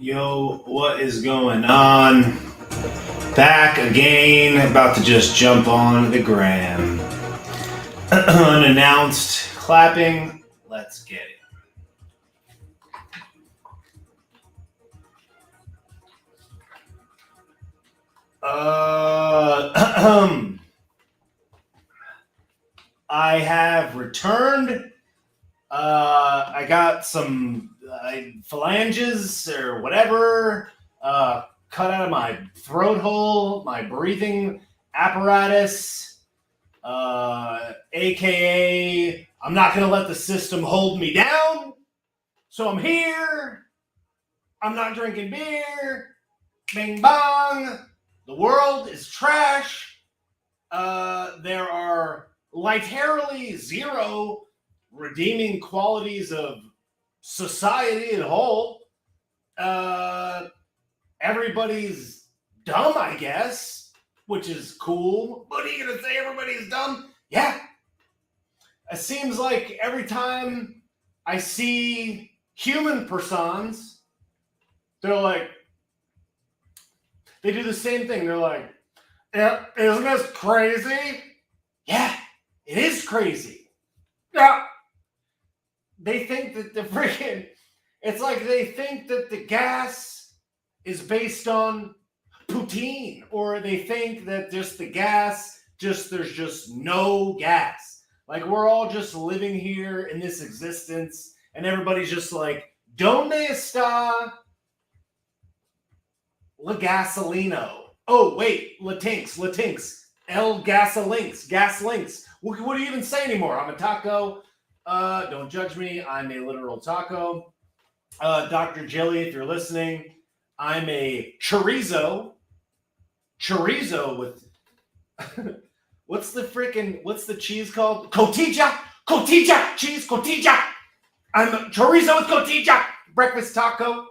Yo, what is going on? Back again, about to just jump on the gram. Unannounced clapping. Let's get it. I have returned. I got some phalanges or whatever cut out of my throat hole, my breathing apparatus, aka I'm not going to let the system hold me down. So I'm here. I'm not drinking beer. Bing bong. The world is trash. There are literally zero redeeming qualities of society as a whole. Everybody's dumb, I guess, which is cool. What are you going to say? Everybody's dumb? Yeah. It seems like every time I see human persons, they're like, they do the same thing. They're like, yeah, isn't this crazy? Yeah, it is crazy. Yeah. They think that the freaking, it's like they think that the gas is based on poutine, or they think that just the gas, there's just no gas. Like we're all just living here in this existence, and everybody's just like, donde está la gasolino? Oh, wait, Latinx, El Gasolinks, Gas Links. What do you even say anymore? I'm a taco. Don't judge me. I'm a literal taco. Dr. Jelly, if you're listening, I'm a chorizo. Chorizo with what's the cheese called? Cotija cheese, cotija. I'm a chorizo with cotija. Breakfast taco.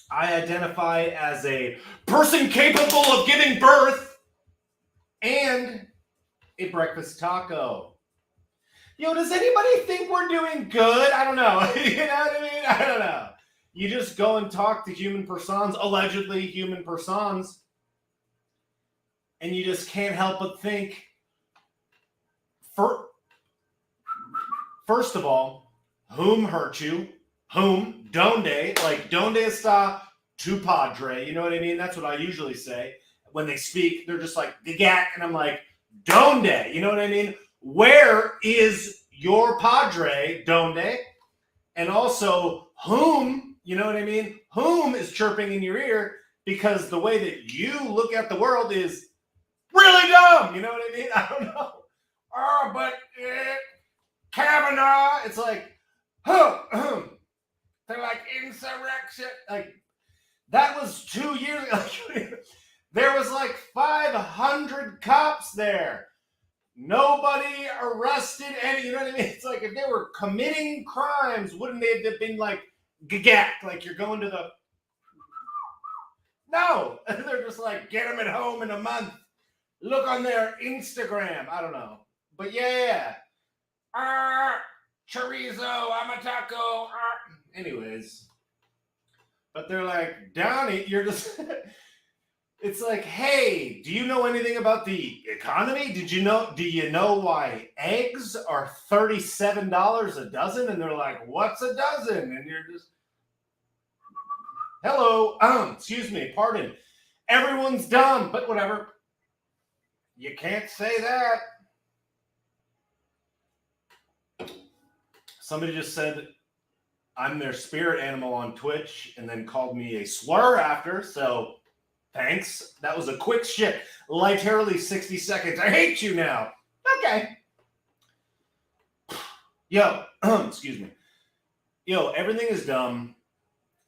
I identify as a person capable of giving birth and a breakfast taco. Yo, does anybody think we're doing good? I don't know. You know what I mean? I don't know. You just go and talk to human persons, allegedly human persons, and you just can't help but think, first of all, whom hurt you? Whom? Donde? Like, donde está tu padre? You know what I mean? That's what I usually say. When they speak, they're just like, gagat, and I'm like, donde? You know what I mean? Where is your padre, donde? And also, whom, you know what I mean? Whom is chirping in your ear, because the way that you look at the world is really dumb. You know what I mean? I don't know. Oh, but Kavanaugh, it's like, they're like insurrection. Like, that was 2 years ago. There was like 500 cops there. Nobody arrested any, you know what I mean? It's like if they were committing crimes, wouldn't they have been like gagat, like you're going to the... No, they're just like, get them at home in a month. Look on their Instagram. I don't know. But yeah. Chorizo, I'm a taco. Anyways. But they're like, Downey, you're just... It's like, hey, do you know anything about the economy? Do you know why eggs are $37 a dozen? And they're like, what's a dozen? And you're just, hello, excuse me, pardon. Everyone's dumb, but whatever. You can't say that. Somebody just said I'm their spirit animal on Twitch and then called me a slur after, so... Thanks. That was a quick shit. Literally 60 seconds. I hate you now. Okay. Yo, excuse me. Yo, everything is dumb.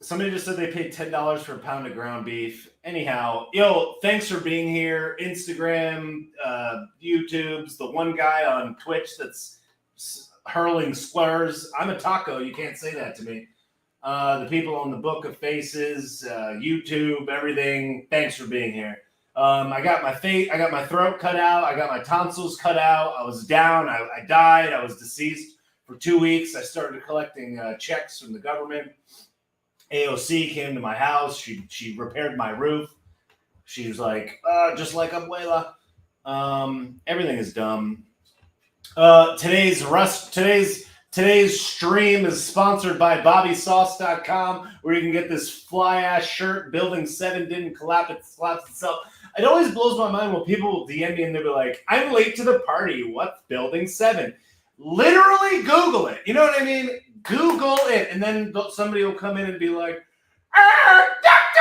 Somebody just said they paid $10 for a pound of ground beef. Anyhow, yo, thanks for being here. Instagram, YouTube's, the one guy on Twitch that's hurling slurs. I'm a taco. You can't say that to me. The people on the Book of Faces, YouTube, everything. Thanks for being here. I got my throat cut out. I got my tonsils cut out. I was down. I died. I was deceased for 2 weeks. I started collecting checks from the government. AOC came to my house. She repaired my roof. She was like, just like Abuela. Everything is dumb. Today's stream is sponsored by BobbySauce.com, where you can get this fly ass shirt. Building 7 didn't collapse itself. It always blows my mind when people will DM me and they'll be like, "I'm late to the party. What's Building 7?" Literally Google it. You know what I mean? Google it, and then somebody will come in and be like, "Duck, duck,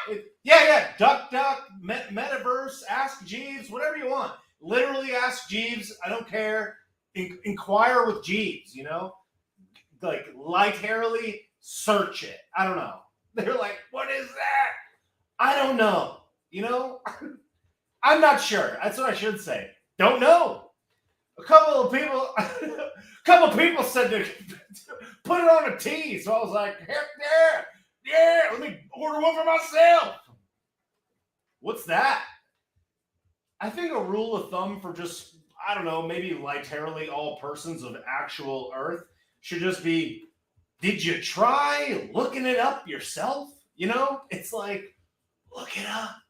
duck." Yeah, duck, duck, metaverse, ask Jeeves, whatever you want. Literally ask Jeeves. I don't care. Inquire with Jeeves, you know? Like, literally search it. I don't know. They're like, "What is that?" I don't know. You know? I'm not sure. That's what I should say. Don't know. A couple of people said to put it on a tee. So I was like, heck yeah, let me order one for myself. What's that? I think a rule of thumb for just, I don't know, maybe literally all persons of actual Earth should just be, did you try looking it up yourself? You know, it's like, look it up.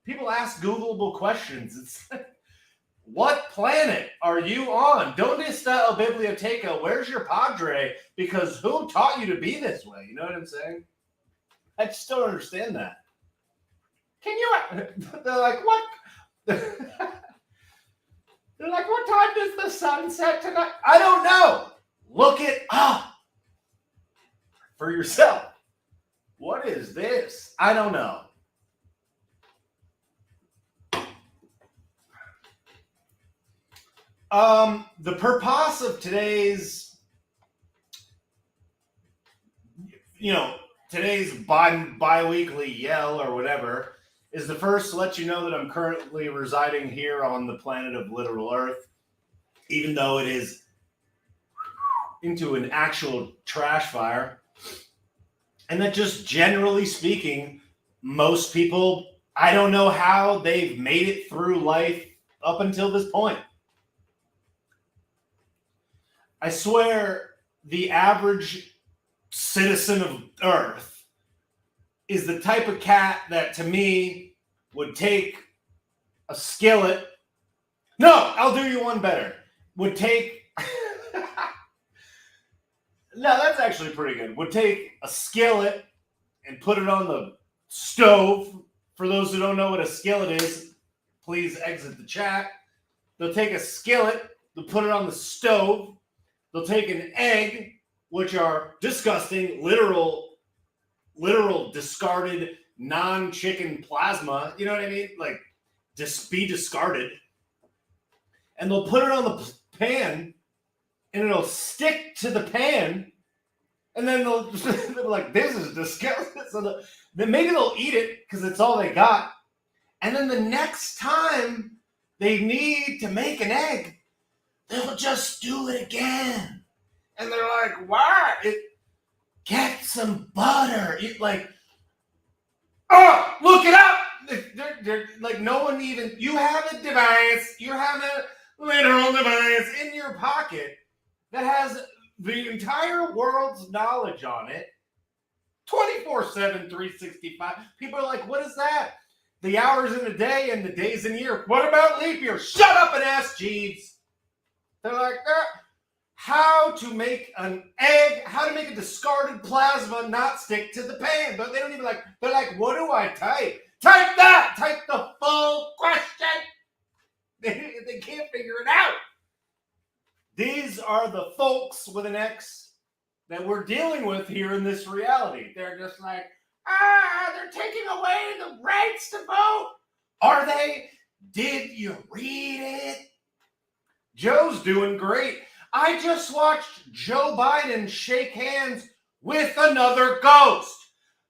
People ask Googleable questions. It's like, what planet are you on? ¿Dónde está el biblioteca? Where's your padre? Because who taught you to be this way? You know what I'm saying? I just don't understand that. Can you? They're like, what? They're like, what time does the sun set tonight? I don't know. Look it up for yourself. What is this? I don't know. The purpose of today's bi-weekly yell or whatever is the first to let you know that I'm currently residing here on the planet of literal Earth, even though it is into an actual trash fire. And that just generally speaking, most people, I don't know how they've made it through life up until this point. I swear the average citizen of Earth is the type of cat that, to me, would take a skillet. No, I'll do you one better. Would take... No, that's actually pretty good. Would take a skillet and put it on the stove. For those who don't know what a skillet is, please exit the chat. They'll take a skillet, they'll put it on the stove. They'll take an egg, which are disgusting, literal discarded non-chicken plasma. You know what I mean? Like, just be discarded. And they'll put it on the pan, and it'll stick to the pan. And then they'll be like, "This is disgusting." So then maybe they'll eat it because it's all they got. And then the next time they need to make an egg, they'll just do it again. And they're like, "Why? Get some butter." Look it up. They're like, no one even, you have a device, you have a literal device in your pocket that has the entire world's knowledge on it, 24/7, 365. People are like, "What is that?" The hours in a day and the days in a year. What about leap year? Shut up and ask Jeeves. They're like, how to make an egg, how to make a discarded plasma not stick to the pan. But they don't even they're like, "What do I type?" Type that! Type the full question! They can't figure it out. These are the folks with an X that we're dealing with here in this reality. They're just like, they're taking away the rights to vote. Are they? Did you read it? Joe's doing great. I just watched Joe Biden shake hands with another ghost.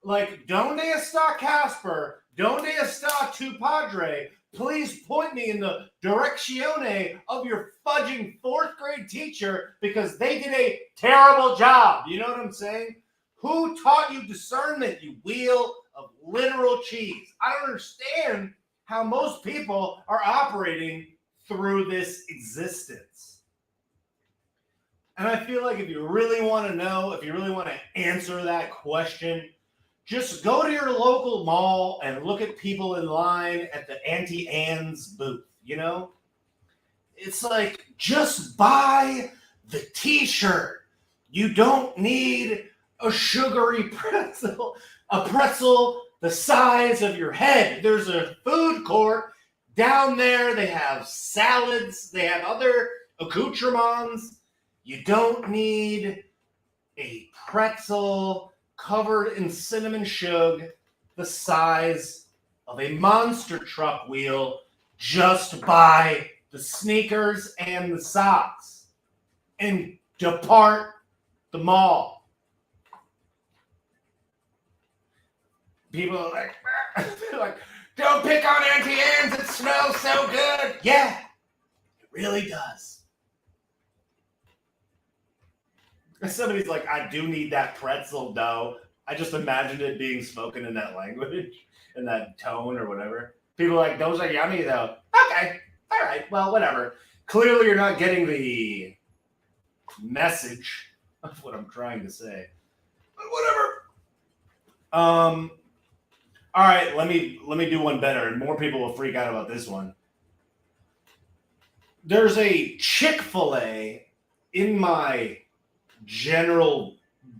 Like, ¿Dónde está Casper? ¿Dónde está tu padre? Please point me in the direczione of your fudging 4th grade teacher because they did a terrible job. You know what I'm saying? Who taught you discernment, you wheel of literal cheese? I don't understand how most people are operating through this existence. And I feel like if you really want to know, if you really want to answer that question, just go to your local mall and look at people in line at the Auntie Anne's booth, you know? It's like, just buy the t-shirt. You don't need a sugary pretzel, a pretzel the size of your head. There's a food court down there. They have salads. They have other accoutrements. You don't need a pretzel covered in cinnamon sugar the size of a monster truck wheel. Just buy the sneakers and the socks and depart the mall. People are like, don't pick on Auntie Anne's, it smells so good. Yeah, it really does. Somebody's like, I do need that pretzel dough. I just imagined it being spoken in that language, in that tone or whatever. People are like, those are yummy though. Okay, all right, well, whatever. Clearly you're not getting the message of what I'm trying to say. But whatever. All right, let me do one better, and more people will freak out about this one. There's a Chick-fil-A in my general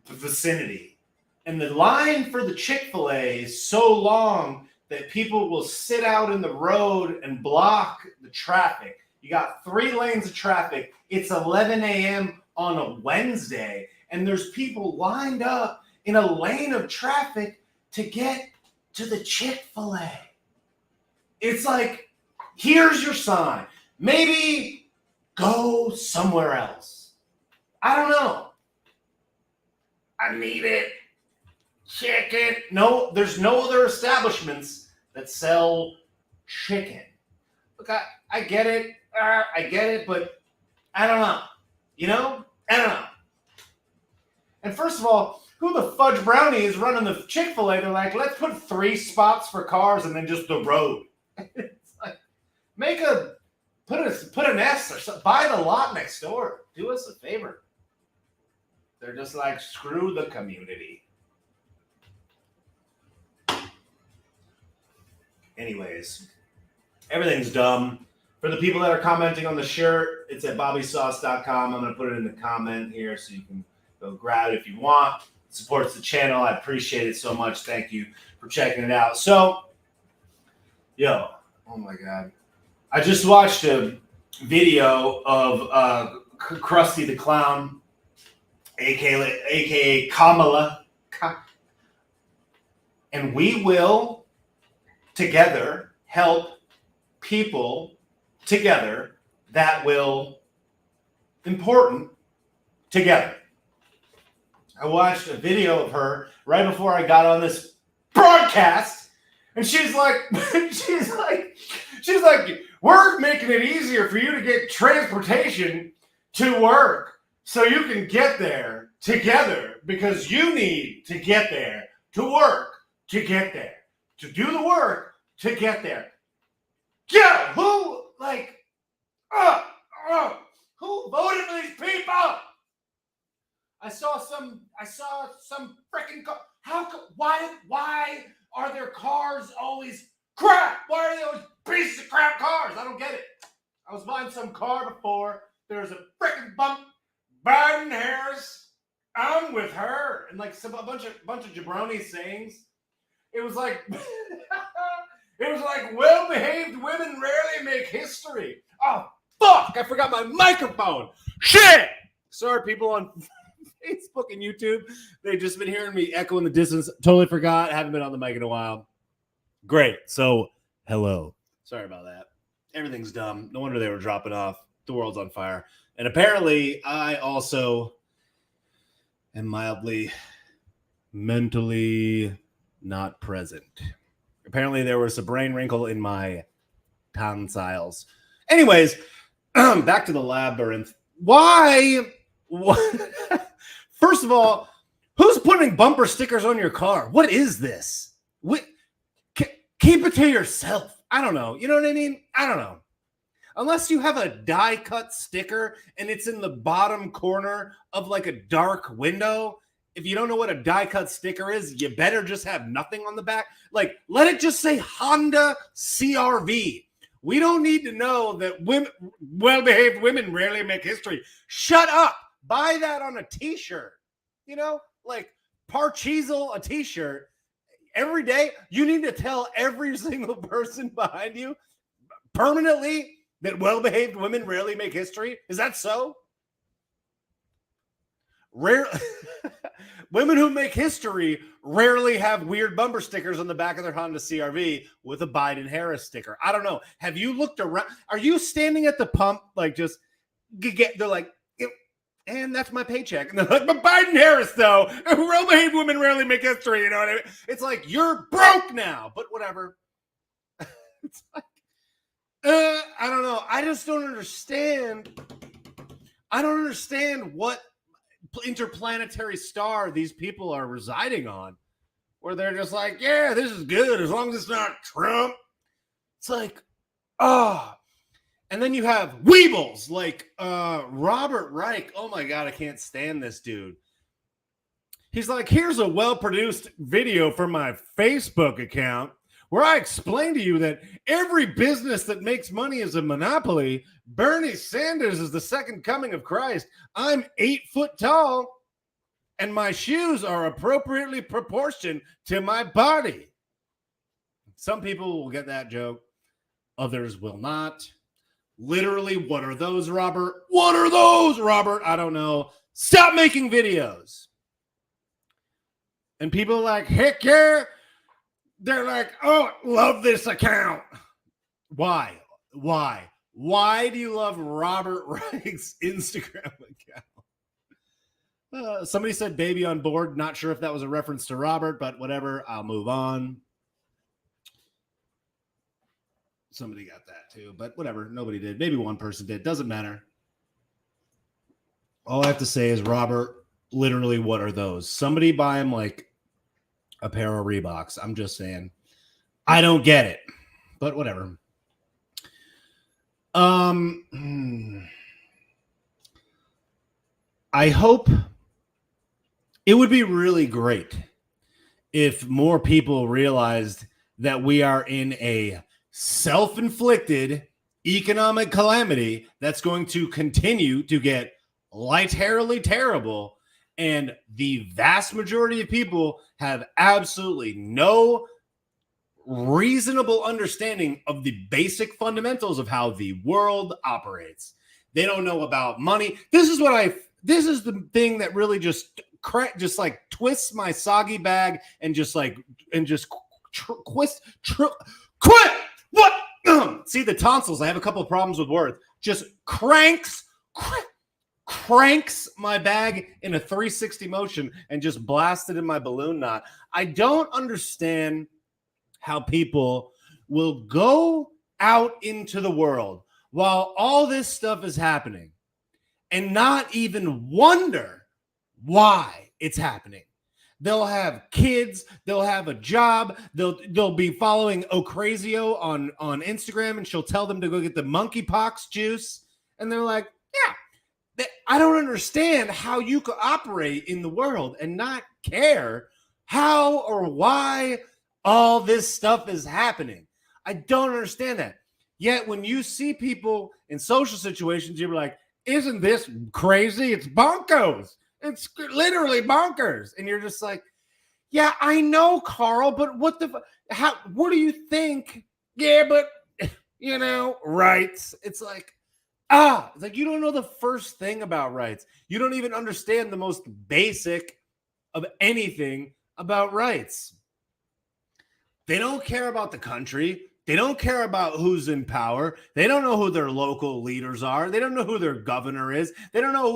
vicinity, and the line for the Chick-fil-A is so long that people will sit out in the road and block the traffic. You got 3 lanes of traffic. It's 11 a.m. on a Wednesday, and there's people lined up in a lane of traffic to get to the Chick-fil-A. It's like, here's your sign. Maybe go somewhere else. I don't know. I need it. Chicken. No, there's no other establishments that sell chicken. Look, I get it. I get it, but I don't know. You know? I don't know. And first of all, who the fudge brownie is running the Chick-fil-A? They're like, let's put 3 spots for cars and then just the road. It's like, put an S or something. Buy the lot next door. Do us a favor. They're just like, screw the community. Anyways, everything's dumb. For the people that are commenting on the shirt, it's at bobbysauce.com. I'm going to put it in the comment here so you can go grab it if you want. It supports the channel. I appreciate it so much. Thank you for checking it out. So, oh my God. I just watched a video of Krusty the Clown, aka Kamala, and we will together help people together that will important together. I watched a video of her right before I got on this broadcast, and she's like, we're making it easier for you to get transportation to work so you can get there together because you need to get there to work to get there, to do the work to get there. Yeah, who voted for these people? I saw some freaking car. Why are their cars always crap? Why are they always pieces of crap cars? I don't get it. I was buying some car before. There was a freaking bump. Biden Harris, I'm with her, and like a bunch of jabroni sayings. It was like well-behaved women rarely make history. Oh fuck! I forgot my microphone. Shit! Sorry, people on Facebook and YouTube. They've just been hearing me echo in the distance. Totally forgot. Haven't been on the mic in a while. Great. So, hello. Sorry about that. Everything's dumb. No wonder they were dropping off. The world's on fire. And apparently, I also am mildly mentally not present. Apparently, there was a brain wrinkle in my tonsils. Anyways, back to the labyrinth. Why? First of all, who's putting bumper stickers on your car? What is this? Keep it to yourself. I don't know. You know what I mean? I don't know. Unless you have a die cut sticker and it's in the bottom corner of like a dark window. If you don't know what a die cut sticker is, you better just have nothing on the back. Like, let it just say Honda CRV. We don't need to know that women, well-behaved women rarely make history. Shut up. Buy that on a t-shirt. You know, like Parcheesel, a t-shirt. Every day, you need to tell every single person behind you permanently that well-behaved women rarely make history. Is that so? Women who make history rarely have weird bumper stickers on the back of their Honda CRV with a Biden-Harris sticker. I don't know. Have you looked around? Are you standing at the pump like just they're like, and that's my paycheck. And they're like, but Biden-Harris, though, well-behaved women rarely make history. You know what I mean? It's like, you're broke now, but whatever. It's like, I don't know. I just don't understand. I don't understand what interplanetary star these people are residing on, where they're just like, yeah, this is good as long as it's not Trump. It's like, and then you have weebles like Robert Reich. Oh my God, I can't stand this dude. He's like, here's a well-produced video from my Facebook account where I explain to you that every business that makes money is a monopoly. Bernie Sanders is the second coming of Christ. I'm 8 foot tall, and my shoes are appropriately proportioned to my body. Some people will get that joke. Others will not. Literally, what are those, Robert? What are those, Robert? I don't know. Stop making videos. And people are like, heck yeah. They're like, oh, love this account. Why? Why do you love Robert Reich's Instagram account? Somebody said baby on board. Not sure if that was a reference to Robert, but whatever. I'll move on. Somebody got that too, but whatever. Nobody did. Maybe one person did. Doesn't matter. All I have to say is, Robert, literally, what are those? Somebody buy him like a pair of Reeboks. I'm just saying. I don't get it, but whatever. I hope it would be really great if more people realized that we are in a self-inflicted economic calamity that's going to continue to get literally terrible, and the vast majority of people have absolutely no reasonable understanding of the basic fundamentals of how the world operates. They don't know about money. This is the thing that really just like twists my soggy bag and just quit. What? See, the tonsils, I have a couple of problems with words. Just cranks my bag in a 360 motion and just blasted in my balloon knot. I don't understand how people will go out into the world while all this stuff is happening and not even wonder why it's happening. They'll have kids, they'll have a job, they'll be following Ocrazio on Instagram, and she'll tell them to go get the monkeypox juice, and they're like, yeah, I don't understand how you could operate in the world and not care how or why all this stuff is happening. I don't understand that. Yet when you see people in social situations, you're like, isn't this crazy? It's bonkers. It's literally bonkers. And you're just like, yeah, I know, Carl, but what do you think? Yeah, but, rights. It's like, you don't know the first thing about rights. You don't even understand the most basic of anything about rights. They don't care about the country. They don't care about who's in power. They don't know who their local leaders are. They don't know who their governor is. They don't know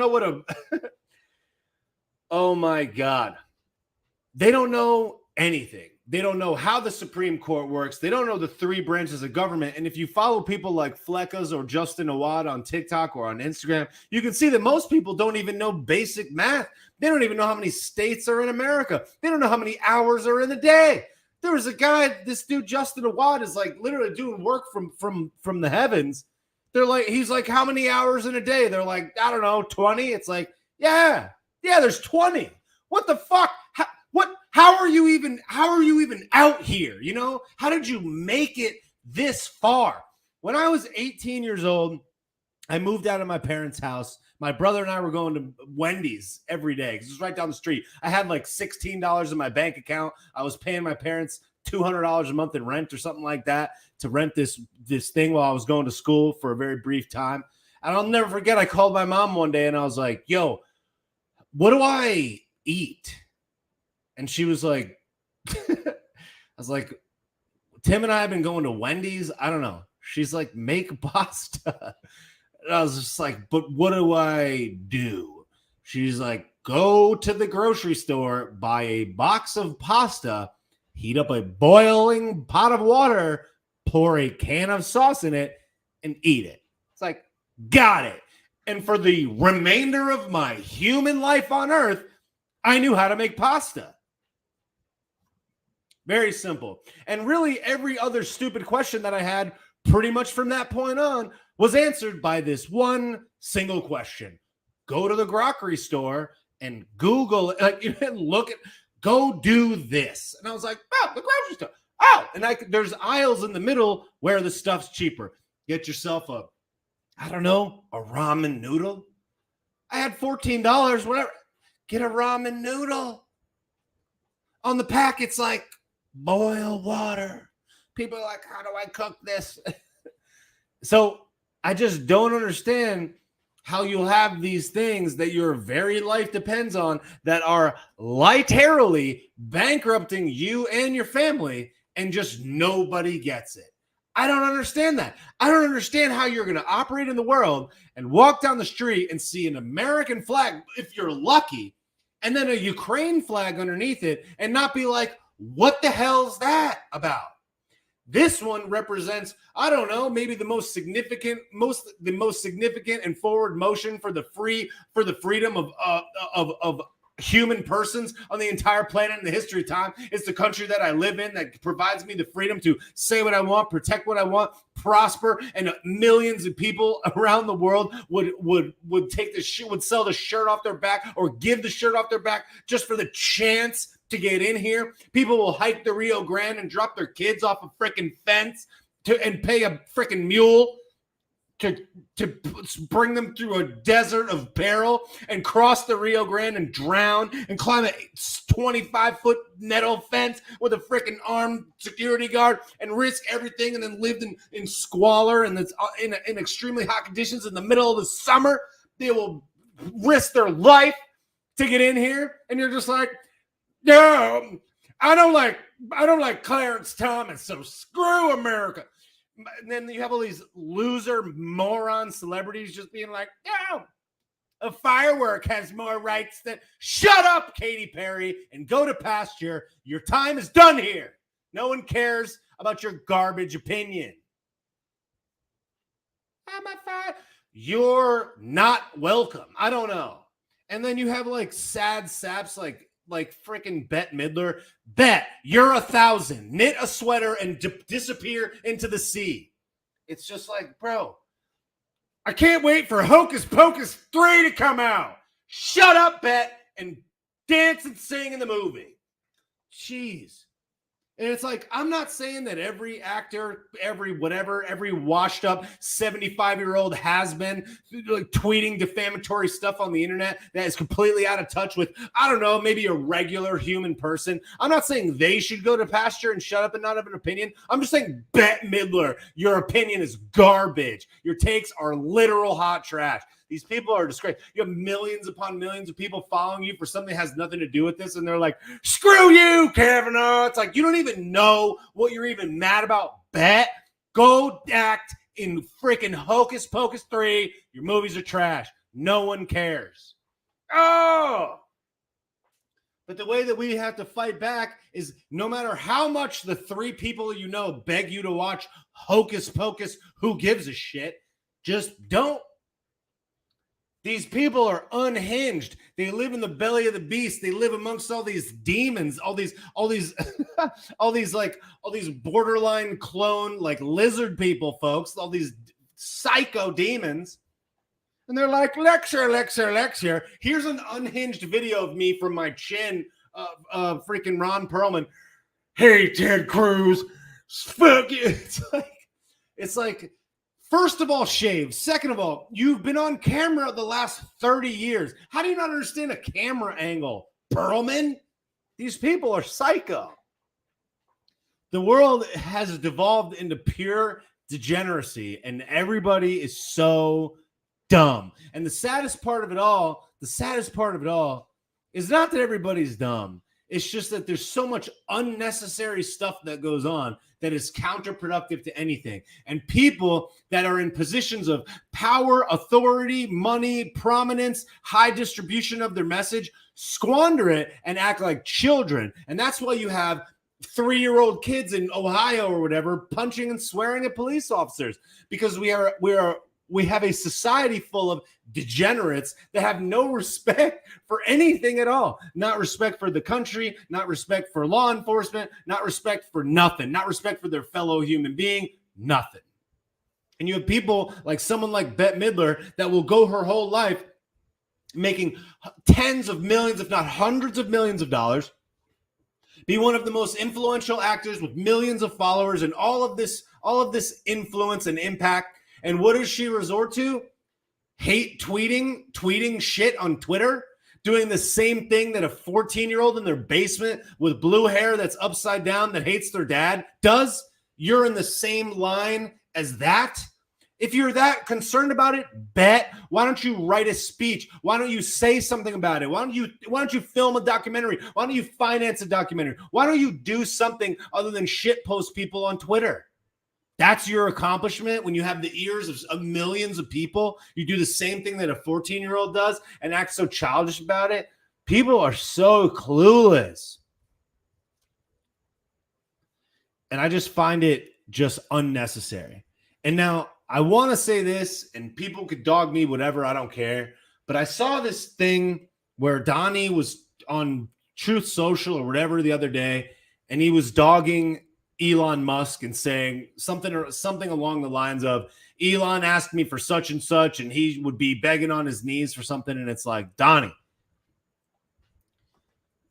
what a oh my God. They don't know anything. They don't know how the Supreme Court works. They don't know the three branches of government. And if you follow people like Fleckas or Justin Awad on TikTok or on Instagram, you can see that most people don't even know basic math. They don't even know how many states are in America. They don't know how many hours are in a day. There was a guy, this dude, Justin Awad, is like literally doing work from the heavens. They're like, he's like, how many hours in a day? They're like, I don't know, 20. It's like, yeah, there's 20. What the fuck? How are you even out here? You know, how did you make it this far? When I was 18 years old, I moved out of my parents' house. My brother and I were going to Wendy's every day because it was right down the street. I had like $16 in my bank account. I was paying my parents $200 a month in rent or something like that to rent this thing while I was going to school for a very brief time. And I'll never forget, I called my mom one day and I was like, yo, what do I eat? And she was like, I was like, Tim and I have been going to Wendy's. I don't know. She's like, make pasta. And I was just like, but what do I do? She's like, go to the grocery store, buy a box of pasta, heat up a boiling pot of water, pour a can of sauce in it, and eat it. It's like, got it. And for the remainder of my human life on earth, I knew how to make pasta. Very simple. And really, every other stupid question that I had pretty much from that point on was answered by this one single question. Go to the grocery store and Google, go do this. And I was like, oh, the grocery store. Oh, and there's aisles in the middle where the stuff's cheaper. Get yourself a ramen noodle. I had $14, whatever. Get a ramen noodle. On the pack, it's like, boil water. People are like, how do I cook this? So I just don't understand how you'll have these things that your very life depends on that are literally bankrupting you and your family, and just nobody gets it. I don't understand that. I don't understand how you're going to operate in the world and walk down the street and see an American flag, if you're lucky, and then a Ukraine flag underneath it, and not be like, what the hell's that about? This one represents, I don't know, maybe the most significant and forward motion for the freedom of human persons on the entire planet in the history of time. It's the country that I live in that provides me the freedom to say what I want, protect what I want, prosper, and millions of people around the world would take would sell the shirt off their back or give the shirt off their back just for the chance to get in here. People will hike the Rio Grande and drop their kids off a freaking fence and pay a freaking mule to bring them through a desert of peril and cross the Rio Grande and drown and climb a 25-foot nettle fence with a freaking armed security guard and risk everything, and then lived in squalor and in extremely hot conditions in the middle of the summer. They will risk their life to get in here, and you're just like, no, I don't like Clarence Thomas, so screw America. And then you have all these loser moron celebrities just being like, no, a firework has more rights than... Shut up, Katy Perry, and go to pasture. Your time is done here. No one cares about your garbage opinion. You're not welcome. I don't know. And then you have like sad saps like freaking Bette Midler. Bet you're 1,000. Knit a sweater and disappear into the sea. It's just like, bro, I can't wait for Hocus Pocus 3 to come out. Shut up, Bette, and dance and sing in the movie. Jeez. And it's like, I'm not saying that every actor, every washed up 75-year-old has been like tweeting defamatory stuff on the internet that is completely out of touch with, I don't know, maybe a regular human person. I'm not saying they should go to pasture and shut up and not have an opinion. I'm just saying, Bette Midler, your opinion is garbage. Your takes are literal hot trash. These people are disgraced. You have millions upon millions of people following you for something that has nothing to do with this. And they're like, screw you, Kavanaugh. It's like, you don't even know what you're even mad about, Bet. Go act in freaking Hocus Pocus 3. Your movies are trash. No one cares. Oh! But the way that we have to fight back is no matter how much the 3 people you know beg you to watch Hocus Pocus, who gives a shit, just don't. These people are unhinged. They live in the belly of the beast. They live amongst all these demons, all these borderline clone, like lizard people, folks, all these psycho demons. And they're like, lecture, lecture, lecture. Here's an unhinged video of me from my chin, freaking Ron Perlman. Hey, Ted Cruz, fuck you. It's like, first of all, shave. Second of all, you've been on camera the last 30 years. How do you not understand a camera angle, Perlman? These people are psycho. The world has devolved into pure degeneracy, and everybody is so dumb. And the saddest part of it all is not that everybody's dumb. It's just that there's so much unnecessary stuff that goes on that is counterproductive to anything. And people that are in positions of power, authority, money, prominence, high distribution of their message, squander it and act like children. And that's why you have 3-year-old kids in Ohio or whatever punching and swearing at police officers, because we have a society full of degenerates that have no respect for anything at all. Not respect for the country, not respect for law enforcement, not respect for nothing, not respect for their fellow human being, nothing. And you have people like someone like Bette Midler that will go her whole life making tens of millions, if not hundreds of millions of dollars, be one of the most influential actors with millions of followers and all of this influence and impact. And what does she resort to? Hate tweeting shit on Twitter, doing the same thing that a 14-year-old in their basement with blue hair that's upside down that hates their dad does. You're in the same line as that. If you're that concerned about it, why don't you write a speech? Why don't you say something about it? Why don't you film a documentary? Why don't you finance a documentary? Why don't you do something other than shit post people on Twitter? That's your accomplishment when you have the ears of millions of people. You do the same thing that a 14-year-old does and act so childish about it. People are so clueless. And I just find it just unnecessary. And now I want to say this, and people could dog me, whatever, I don't care. But I saw this thing where Donnie was on Truth Social or whatever the other day, and he was dogging Elon Musk and saying something along the lines of, Elon asked me for such and such, and he would be begging on his knees for something. And it's like, Donnie,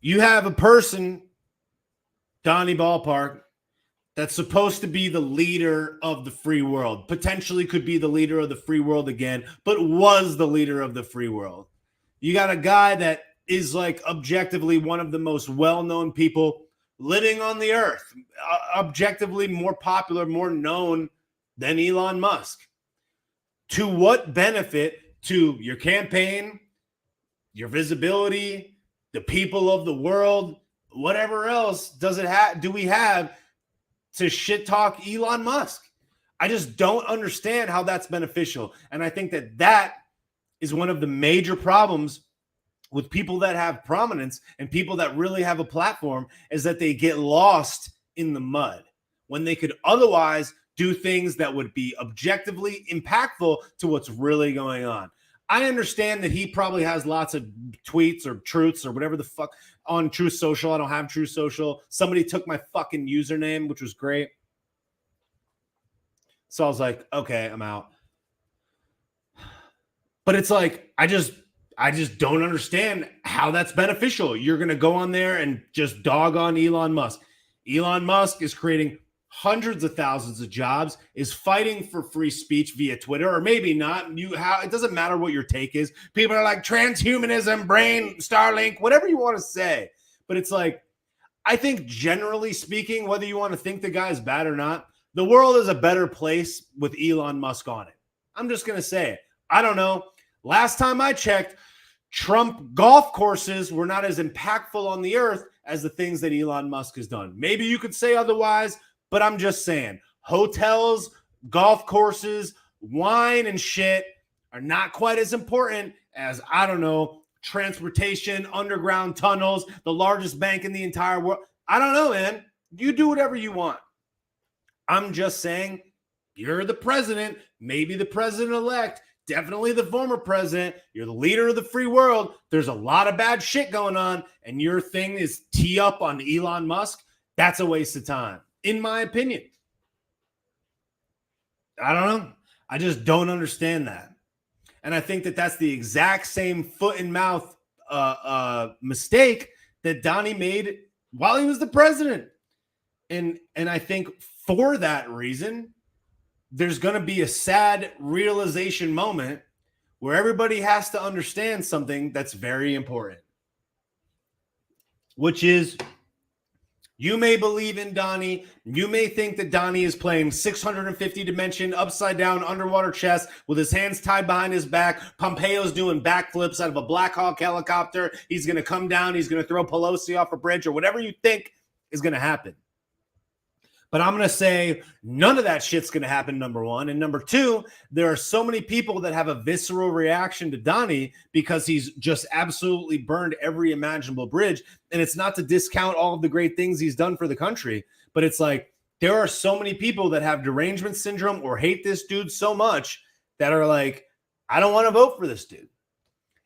you have a person, Donnie Ballpark, that's supposed to be the leader of the free world, potentially could be the leader of the free world again, but was the leader of the free world. You got a guy that is like objectively one of the most well-known people living on the earth, objectively more popular, more known than Elon Musk. To what benefit to your campaign, your visibility, the people of the world, whatever else do we have to shit talk Elon Musk? I just don't understand how that's beneficial. And I think that is one of the major problems with people that have prominence and people that really have a platform, is that they get lost in the mud when they could otherwise do things that would be objectively impactful to what's really going on. I understand that he probably has lots of tweets or truths or whatever the fuck on Truth Social. I don't have Truth Social. Somebody took my fucking username, which was great. So I was like, okay, I'm out. But it's like, I just don't understand how that's beneficial. You're going to go on there and just dog on Elon Musk. Elon Musk is creating hundreds of thousands of jobs, is fighting for free speech via Twitter, or maybe not. It doesn't matter what your take is. People are like transhumanism, brain, Starlink, whatever you want to say. But it's like, I think generally speaking, whether you want to think the guy is bad or not, the world is a better place with Elon Musk on it. I'm just going to say it. I don't know. Last time I checked, Trump golf courses were not as impactful on the earth as the things that Elon Musk has done. Maybe you could say otherwise, but I'm just saying, hotels, golf courses, wine and shit are not quite as important as, I don't know, transportation, underground tunnels, the largest bank in the entire world. I don't know, man. You do whatever you want. I'm just saying, you're the president, maybe the president-elect, definitely the former president. You're the leader of the free world. There's a lot of bad shit going on, and your thing is tee up on Elon Musk. That's a waste of time, in my opinion. I don't know. I just don't understand that. And I think that that's the exact same foot and mouth mistake that Donnie made while he was the president. And I think for that reason, there's going to be a sad realization moment where everybody has to understand something that's very important, which is you may believe in Donnie. You may think that Donnie is playing 650 dimension, upside down, underwater chess with his hands tied behind his back. Pompeo's doing backflips out of a Black Hawk helicopter. He's going to come down. He's going to throw Pelosi off a bridge or whatever you think is going to happen. But I'm going to say none of that shit's going to happen, number one. And number two, there are so many people that have a visceral reaction to Donnie because he's just absolutely burned every imaginable bridge. And it's not to discount all of the great things he's done for the country, but it's like there are so many people that have derangement syndrome or hate this dude so much that are like, I don't want to vote for this dude.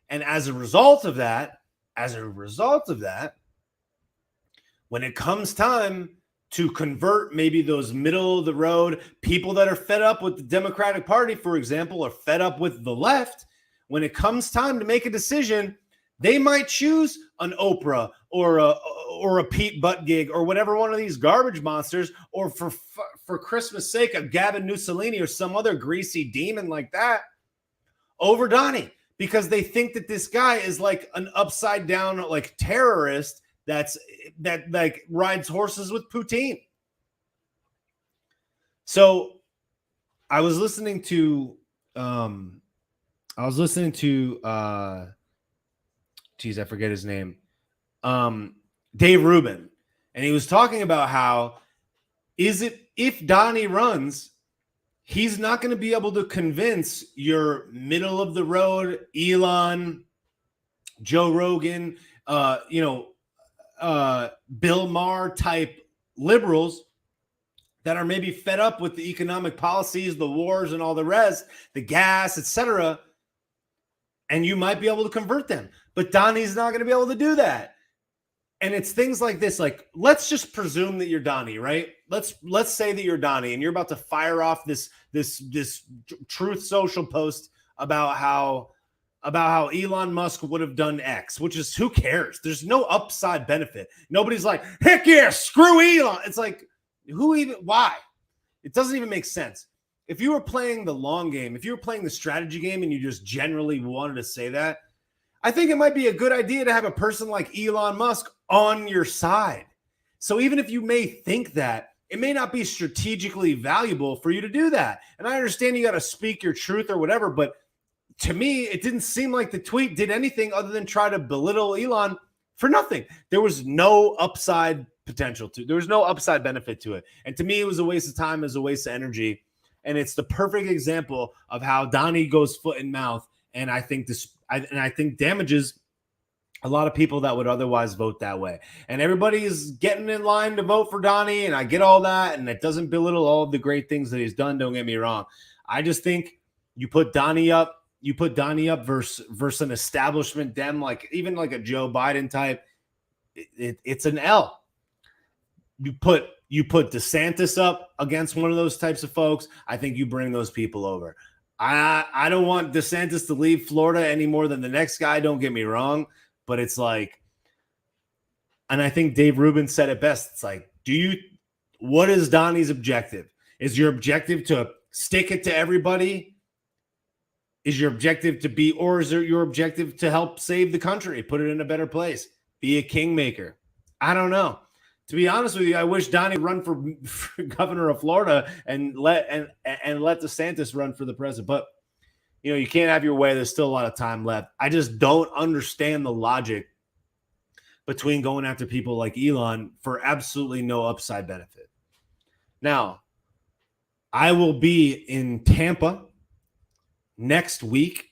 And as a result of that, when it comes time to convert maybe those middle of the road people that are fed up with the Democratic Party, for example, or fed up with the left, when it comes time to make a decision, they might choose an Oprah or a Pete Buttigieg or whatever one of these garbage monsters, or for Christmas sake, a Gavin Mussolini or some other greasy demon like that over Donnie, because they think that this guy is like an upside down like terrorist that like rides horses with poutine. So I was listening to I forget his name. Dave Rubin. And he was talking about how if Donnie runs, he's not going to be able to convince your middle of the road Elon, Joe Rogan, Bill Maher type liberals that are maybe fed up with the economic policies, the wars and all the rest, the gas, etc. And you might be able to convert them, but Donnie's not going to be able to do that. And it's things like this, like, let's just presume that you're Donnie, right? Let's say that you're Donnie and you're about to fire off this Truth Social post about how Elon Musk would have done X, which is, who cares? There's no upside benefit. Nobody's like, heck yeah, screw Elon. It's like, why? It doesn't even make sense. If you were playing the long game, if you were playing the strategy game and you just generally wanted to say that, I think it might be a good idea to have a person like Elon Musk on your side. So even if you may think that, it may not be strategically valuable for you to do that. And I understand you got to speak your truth or whatever, but to me, it didn't seem like the tweet did anything other than try to belittle Elon for nothing. There was no upside potential to, there was no upside benefit to it. And to me, it was a waste of time, it was a waste of energy. And it's the perfect example of how Donnie goes foot in mouth. And I think I think damages a lot of people that would otherwise vote that way. And everybody is getting in line to vote for Donnie. And I get all that. And it doesn't belittle all of the great things that he's done. Don't get me wrong. I just think you put Donnie up versus an establishment Dem, like even like a Joe Biden type, it's an L. You put DeSantis up against one of those types of folks, I think you bring those people over. I don't want DeSantis to leave Florida any more than the next guy, don't get me wrong, but it's like, and I think Dave Rubin said it best. It's like, what is Donnie's objective? Is your objective to stick it to everybody? Is your objective to be, or is it your objective to help save the country, put it in a better place, be a kingmaker? I don't know. To be honest with you, I wish Donnie run for governor of Florida and let DeSantis run for the president. But you can't have your way. There's still a lot of time left. I just don't understand the logic between going after people like Elon for absolutely no upside benefit. Now, I will be in Tampa next week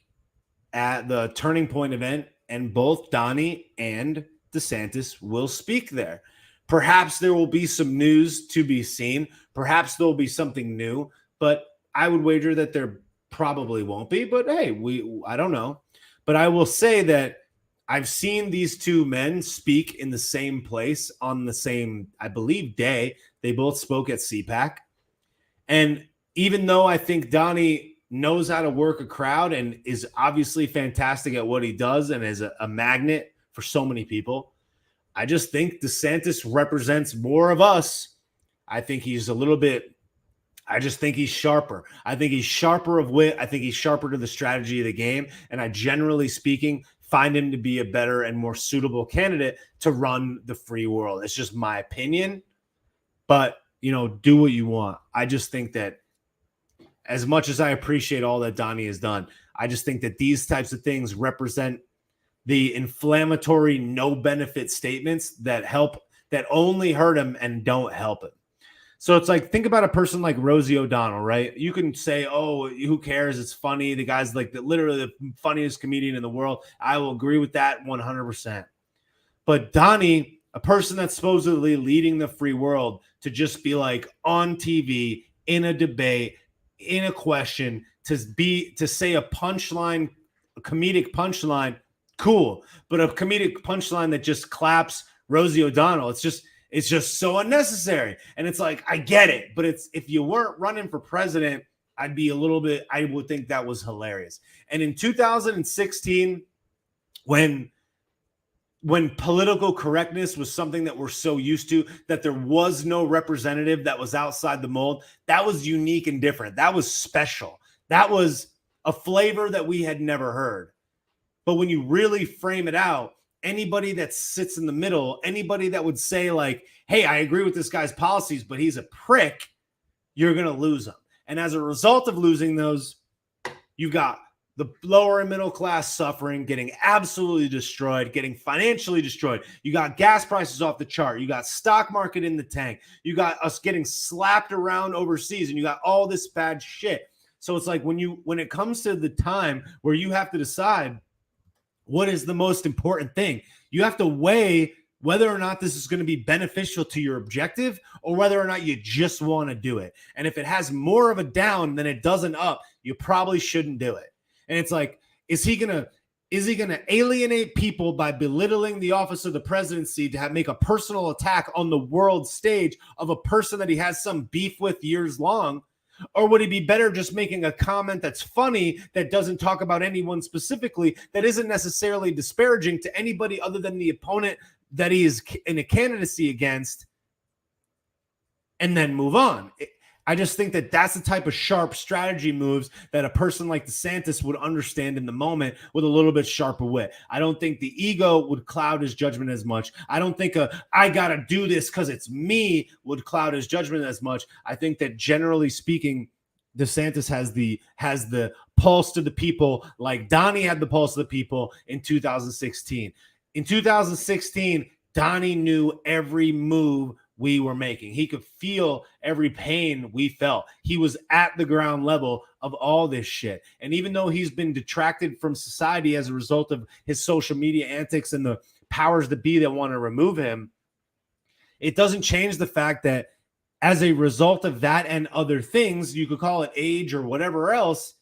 at the Turning Point event, and both Donnie and DeSantis will speak there. Perhaps there will be some news to be seen. Perhaps there will be something new, but I would wager that there probably won't be. But hey, I don't know. But I will say that I've seen these two men speak in the same place on the same, I believe, day. They both spoke at CPAC. And even though I think Donnie knows how to work a crowd and is obviously fantastic at what he does and is a magnet for so many people. I just think DeSantis represents more of us. I think he's a little bit, I just think he's sharper. I think he's sharper of wit. I think he's sharper to the strategy of the game. And I, generally speaking, find him to be a better and more suitable candidate to run the free world. It's just my opinion. But, you know, do what you want. I just think that as much as I appreciate all that Donnie has done, I just think that these types of things represent the inflammatory, no benefit statements that only hurt him and don't help him. So it's like, think about a person like Rosie O'Donnell, right? You can say, oh, who cares? It's funny. The guy's like literally the funniest comedian in the world. I will agree with that 100%. But Donnie, a person that's supposedly leading the free world, to just be like on TV, in a debate, in a question, to say a punchline, a comedic punchline, cool. But a comedic punchline that just claps Rosie O'Donnell, it's just so unnecessary. And it's like, I get it, but if you weren't running for president, I would think that was hilarious. And in 2016, when political correctness was something that we're so used to, that there was no representative that was outside the mold, that was unique and different. That was special. That was a flavor that we had never heard. But when you really frame it out, anybody that sits in the middle, anybody that would say like, hey, I agree with this guy's policies, but he's a prick, you're going to lose them. And as a result of losing those, you've got the lower and middle class suffering, getting absolutely destroyed, getting financially destroyed. You got gas prices off the chart. You got stock market in the tank. You got us getting slapped around overseas, and you got all this bad shit. So it's like when it comes to the time where you have to decide what is the most important thing, you have to weigh whether or not this is going to be beneficial to your objective or whether or not you just want to do it. And if it has more of a down than it does an up, you probably shouldn't do it. And it's like, is he going to alienate people by belittling the office of the presidency to make a personal attack on the world stage of a person that he has some beef with years long? Or would he be better just making a comment that's funny, that doesn't talk about anyone specifically, that isn't necessarily disparaging to anybody other than the opponent that he is in a candidacy against, and then move on? I just think that that's the type of sharp strategy moves that a person like DeSantis would understand in the moment with a little bit sharper wit. I don't think the ego would cloud his judgment as much. I don't think I got to do this because it's me would cloud his judgment as much. I think that generally speaking, DeSantis has the pulse to the people, like Donnie had the pulse to the people in 2016. In 2016, Donnie knew every move we were making. He could feel every pain we felt. He was at the ground level of all this shit. And even though he's been detracted from society as a result of his social media antics and the powers that be that want to remove him, it doesn't change the fact that as a result of that and other things, you could call it age or whatever else,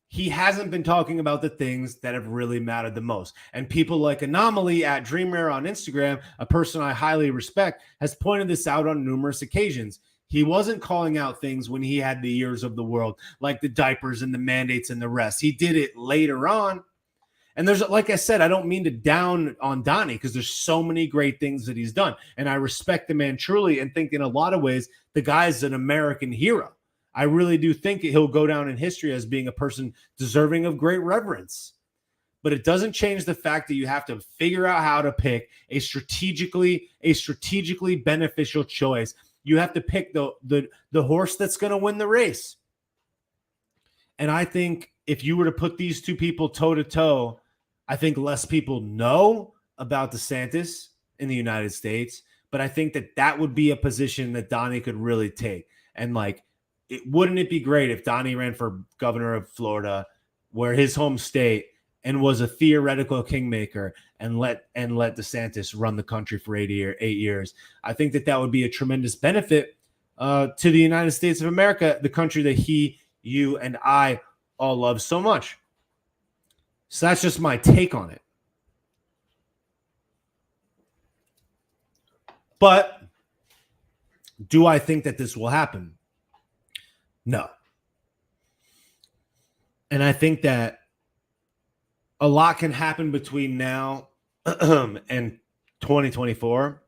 he hasn't been talking about the things that have really mattered the most. And people like Anomaly at Dreamer on Instagram, a person I highly respect, has pointed this out on numerous occasions. He wasn't calling out things when he had the ears of the world, like the diapers and the mandates and the rest. He did it later on. And there's, like I said, I don't mean to down on Donnie, because there's so many great things that he's done. And I respect the man truly and think in a lot of ways, the guy's an American hero. I really do think he'll go down in history as being a person deserving of great reverence. But it doesn't change the fact that you have to figure out how to pick a strategically beneficial choice. You have to pick the horse that's going to win the race. And I think if you were to put these two people toe to toe, I think less people know about DeSantis in the United States. But I think that would be a position that Donnie could really take. And like, wouldn't it be great if Donnie ran for governor of Florida, where his home state, and was a theoretical kingmaker, and let DeSantis run the country for 8 years? I think that would be a tremendous benefit to the United States of America, the country that he, you, and I all love so much. So that's just my take on it. But do I think that this will happen? No. And I think that a lot can happen between now and 2024.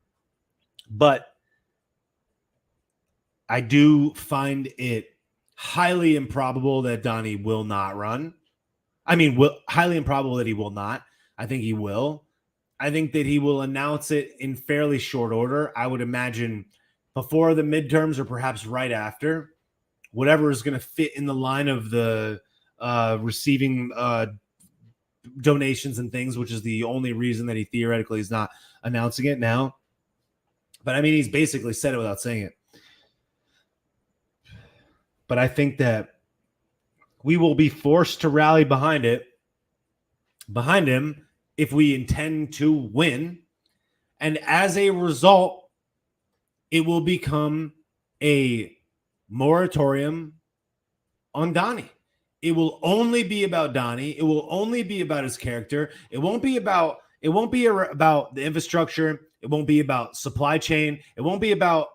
But I do find it highly improbable that Donnie will not run. I mean, highly improbable that he will not. I think he will. I think that he will announce it in fairly short order. I would imagine before the midterms or perhaps right after, whatever is going to fit in the line of the receiving donations and things, which is the only reason that he theoretically is not announcing it now. But I mean, he's basically said it without saying it. But I think that we will be forced to rally behind him, if we intend to win. And as a result, it will become a moratorium on Donnie. It will only be about Donnie. It will only be about his character. It won't be about the infrastructure. It won't be about supply chain. It won't be about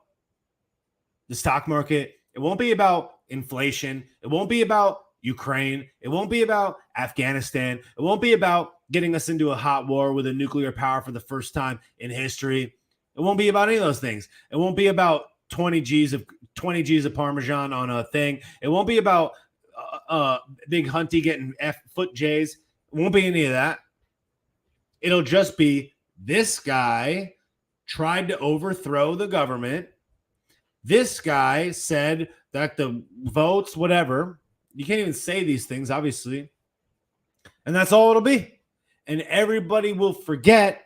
the stock market. It won't be about inflation. It won't be about Ukraine. It won't be about Afghanistan. It won't be about getting us into a hot war with a nuclear power for the first time in history. It won't be about any of those things. It won't be about 20 G's of Parmesan on a thing. It won't be about Big Hunty getting foot J's. It won't be any of that. It'll just be this guy tried to overthrow the government. This guy said that the votes, whatever, you can't even say these things, obviously. And that's all it'll be. And everybody will forget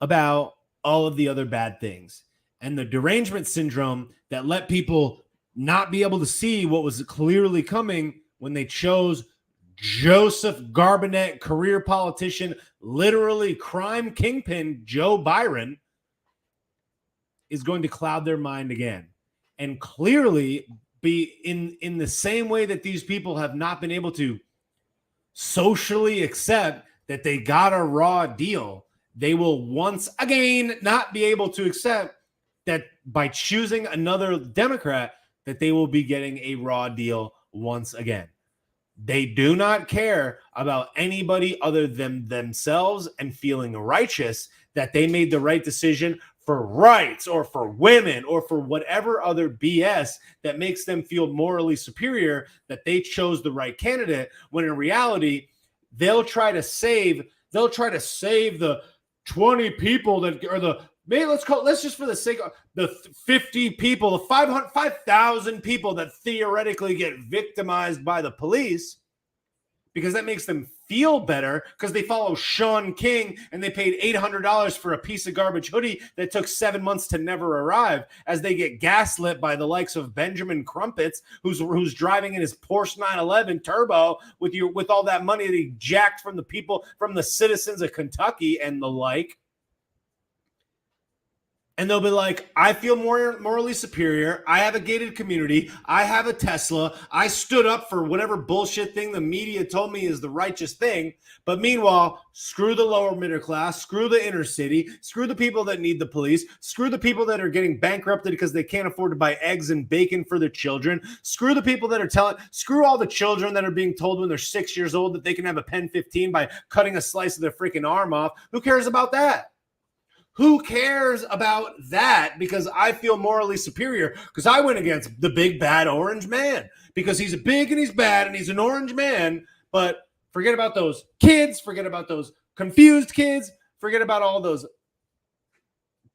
about all of the other bad things. And the derangement syndrome that let people not be able to see what was clearly coming when they chose Joseph Garbinet, career politician, literally crime kingpin Joe Byron, is going to cloud their mind again. And clearly be in the same way that these people have not been able to socially accept that they got a raw deal, they will once again not be able to accept that by choosing another Democrat, that they will be getting a raw deal once again. They do not care about anybody other than themselves and feeling righteous that they made the right decision for rights or for women or for whatever other BS that makes them feel morally superior, that they chose the right candidate, when in reality, they'll try to save the 20 people that are the, maybe let's just for the sake of the 50 people, the 5,000 people that theoretically get victimized by the police, because that makes them feel better because they follow Sean King and they paid $800 for a piece of garbage hoodie that took 7 months to never arrive, as they get gaslit by the likes of Benjamin Crumpets, who's driving in his Porsche 911 turbo with all that money that he jacked from the people, from the citizens of Kentucky and the like. And they'll be like, I feel more morally superior. I have a gated community. I have a Tesla. I stood up for whatever bullshit thing the media told me is the righteous thing. But meanwhile, screw the lower middle class, screw the inner city, screw the people that need the police, screw the people that are getting bankrupted because they can't afford to buy eggs and bacon for their children, screw the people that are screw all the children that are being told when they're 6 years old that they can have a Pen 15 by cutting a slice of their freaking arm off. Who cares about that? Who cares about that? Because I feel morally superior because I went against the big bad orange man because he's big and he's bad and he's an orange man. But forget about those kids. Forget about those confused kids. Forget about all those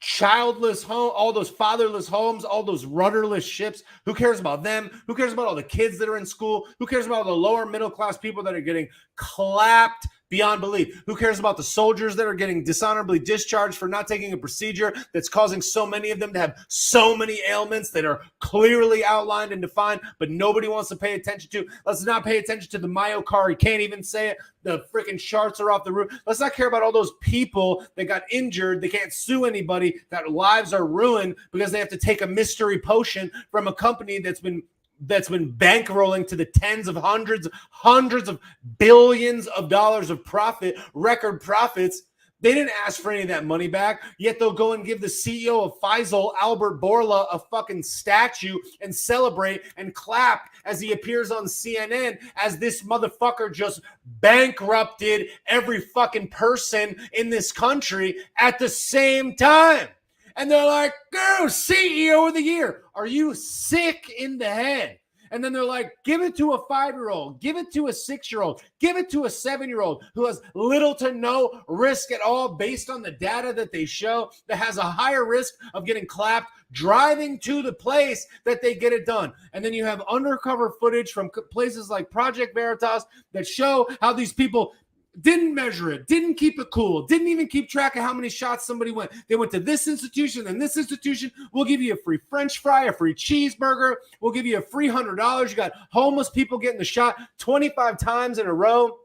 childless homes, all those fatherless homes, all those rudderless ships. Who cares about them? Who cares about all the kids that are in school? Who cares about the lower middle class people that are getting clapped beyond belief? Who cares about the soldiers that are getting dishonorably discharged for not taking a procedure that's causing so many of them to have so many ailments that are clearly outlined and defined, but nobody wants to pay attention to? Let's not pay attention to the myocard. He can't even say it. The freaking charts are off the roof. Let's not care about all those people that got injured. They can't sue anybody, that lives are ruined because they have to take a mystery potion from a company that's been bankrolling to the tens of hundreds of billions of dollars of profit, record profits, They didn't ask for any of that money back, yet they'll go and give the CEO of Faisal, Albert Bourla, a fucking statue and celebrate and clap as he appears on CNN as this motherfucker just bankrupted every fucking person in this country at the same time. And they're like, "Go, CEO of the year." Are you sick in the head? And then they're like, give it to a 5-year-old, give it to a 6-year-old, give it to a 7-year-old who has little to no risk at all based on the data that they show, that has a higher risk of getting clapped driving to the place that they get it done. And then you have undercover footage from places like Project Veritas that show how these people didn't measure it, didn't keep it cool, didn't even keep track of how many shots somebody went. They went to this institution and this institution. We'll give you a free French fry, a free cheeseburger. We'll give you a free $100. You got homeless people getting the shot 25 times in a row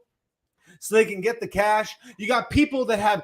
so they can get the cash. You got people that have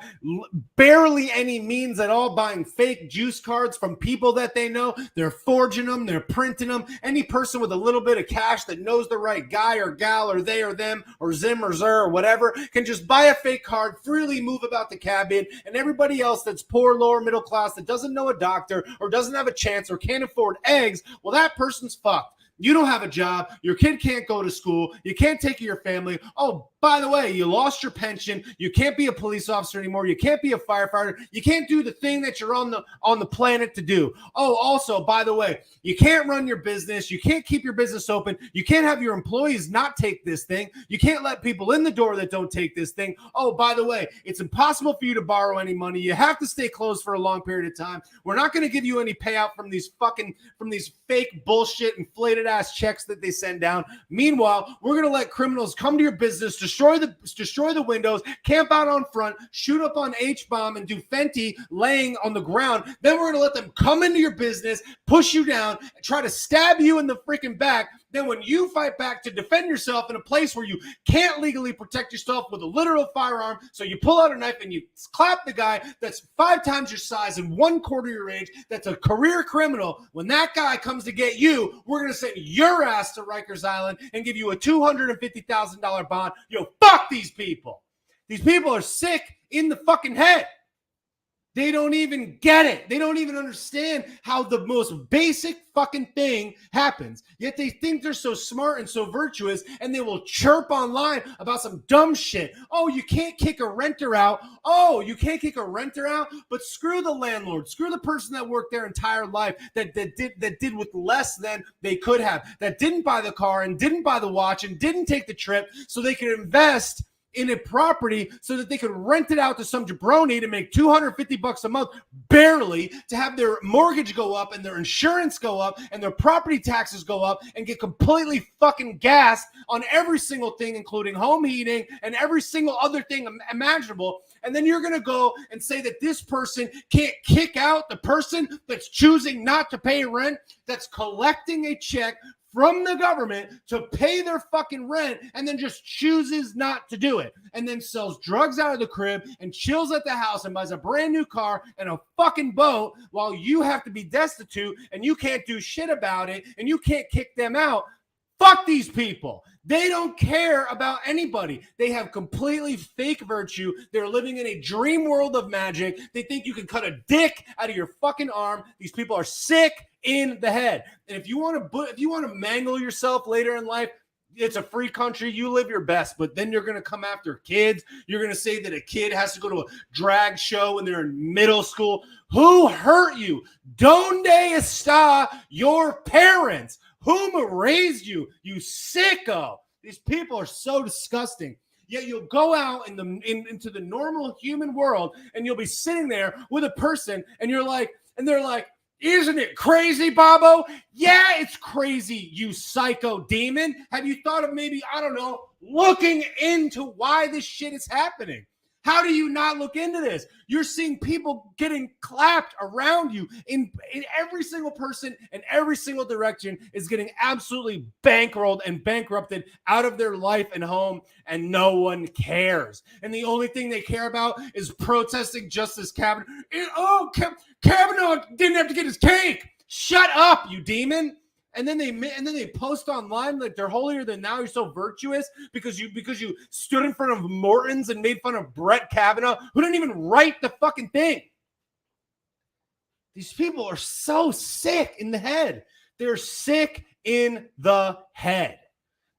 barely any means at all buying fake juice cards from people that they know. They're forging them. They're printing them. Any person with a little bit of cash that knows the right guy or gal or they or them or Zim or Zer or whatever can just buy a fake card, freely move about the cabin, and everybody else that's poor, lower middle class, that doesn't know a doctor or doesn't have a chance or can't afford eggs, well, that person's fucked. You don't have a job. Your kid can't go to school. You can't take care of your family. Oh, by the way, you lost your pension. You can't be a police officer anymore. You can't be a firefighter. You can't do the thing that you're on the planet to do. Oh, also, by the way, you can't run your business. You can't keep your business open. You can't have your employees not take this thing. You can't let people in the door that don't take this thing. Oh, by the way, it's impossible for you to borrow any money. You have to stay closed for a long period of time. We're not going to give you any payout from these fake bullshit inflated ass checks that they send down. Meanwhile, we're going to let criminals come to your business, destroy the windows, camp out on front, shoot up on H-bomb, and do Fenty laying on the ground. Then we're going to let them come into your business, push you down, try to stab you in the freaking back. Then when you fight back to defend yourself in a place where you can't legally protect yourself with a literal firearm, so you pull out a knife and you clap the guy that's 5 times your size and 1/4 your age, that's a career criminal. When that guy comes to get you, we're going to send your ass to Rikers Island and give you a $250,000 bond. Yo, fuck these people. These people are sick in the fucking head. They don't even get it. They don't even understand how the most basic fucking thing happens. Yet they think they're so smart and so virtuous, and they will chirp online about some dumb shit. Oh, you can't kick a renter out. Oh, you can't kick a renter out? But screw the landlord. Screw the person that worked their entire life that did with less than they could have, that didn't buy the car and didn't buy the watch and didn't take the trip so they could invest in a property so that they could rent it out to some jabroni to make $250 a month, barely, to have their mortgage go up and their insurance go up and their property taxes go up and get completely fucking gassed on every single thing, including home heating and every single other thing imaginable. And then you're going to go and say that this person can't kick out the person that's choosing not to pay rent, that's collecting a check from the government to pay their fucking rent, and then just chooses not to do it, and then sells drugs out of the crib and chills at the house and buys a brand new car and a fucking boat while you have to be destitute and you can't do shit about it and you can't kick them out. Fuck these people. They don't care about anybody. They have completely fake virtue. They're living in a dream world of magic. They think you can cut a dick out of your fucking arm. These people are sick in the head. And if you want to mangle yourself later in life, it's a free country. You live your best, but then you're going to come after kids. You're going to say that a kid has to go to a drag show when they're in middle school. Who hurt you? Donde está your parents? Whom raised you? You sicko. These people are so disgusting. Yet you'll go out into the normal human world and you'll be sitting there with a person and they're like, isn't it crazy, Bobo? Yeah, it's crazy, you psycho demon. Have you thought of maybe, I don't know, looking into why this shit is happening? How do you not look into this? You're seeing people getting clapped around you in every single person and every single direction is getting absolutely bankrolled and bankrupted out of their life and home, and no one cares. And the only thing they care about is protesting Justice Kavanaugh. Kavanaugh didn't have to get his cake. Shut up, you demon. And then they post online like they're holier than thou. You're so virtuous because you stood in front of Morton's and made fun of Brett Kavanaugh, who didn't even write the fucking thing. These people are so sick in the head. They're sick in the head.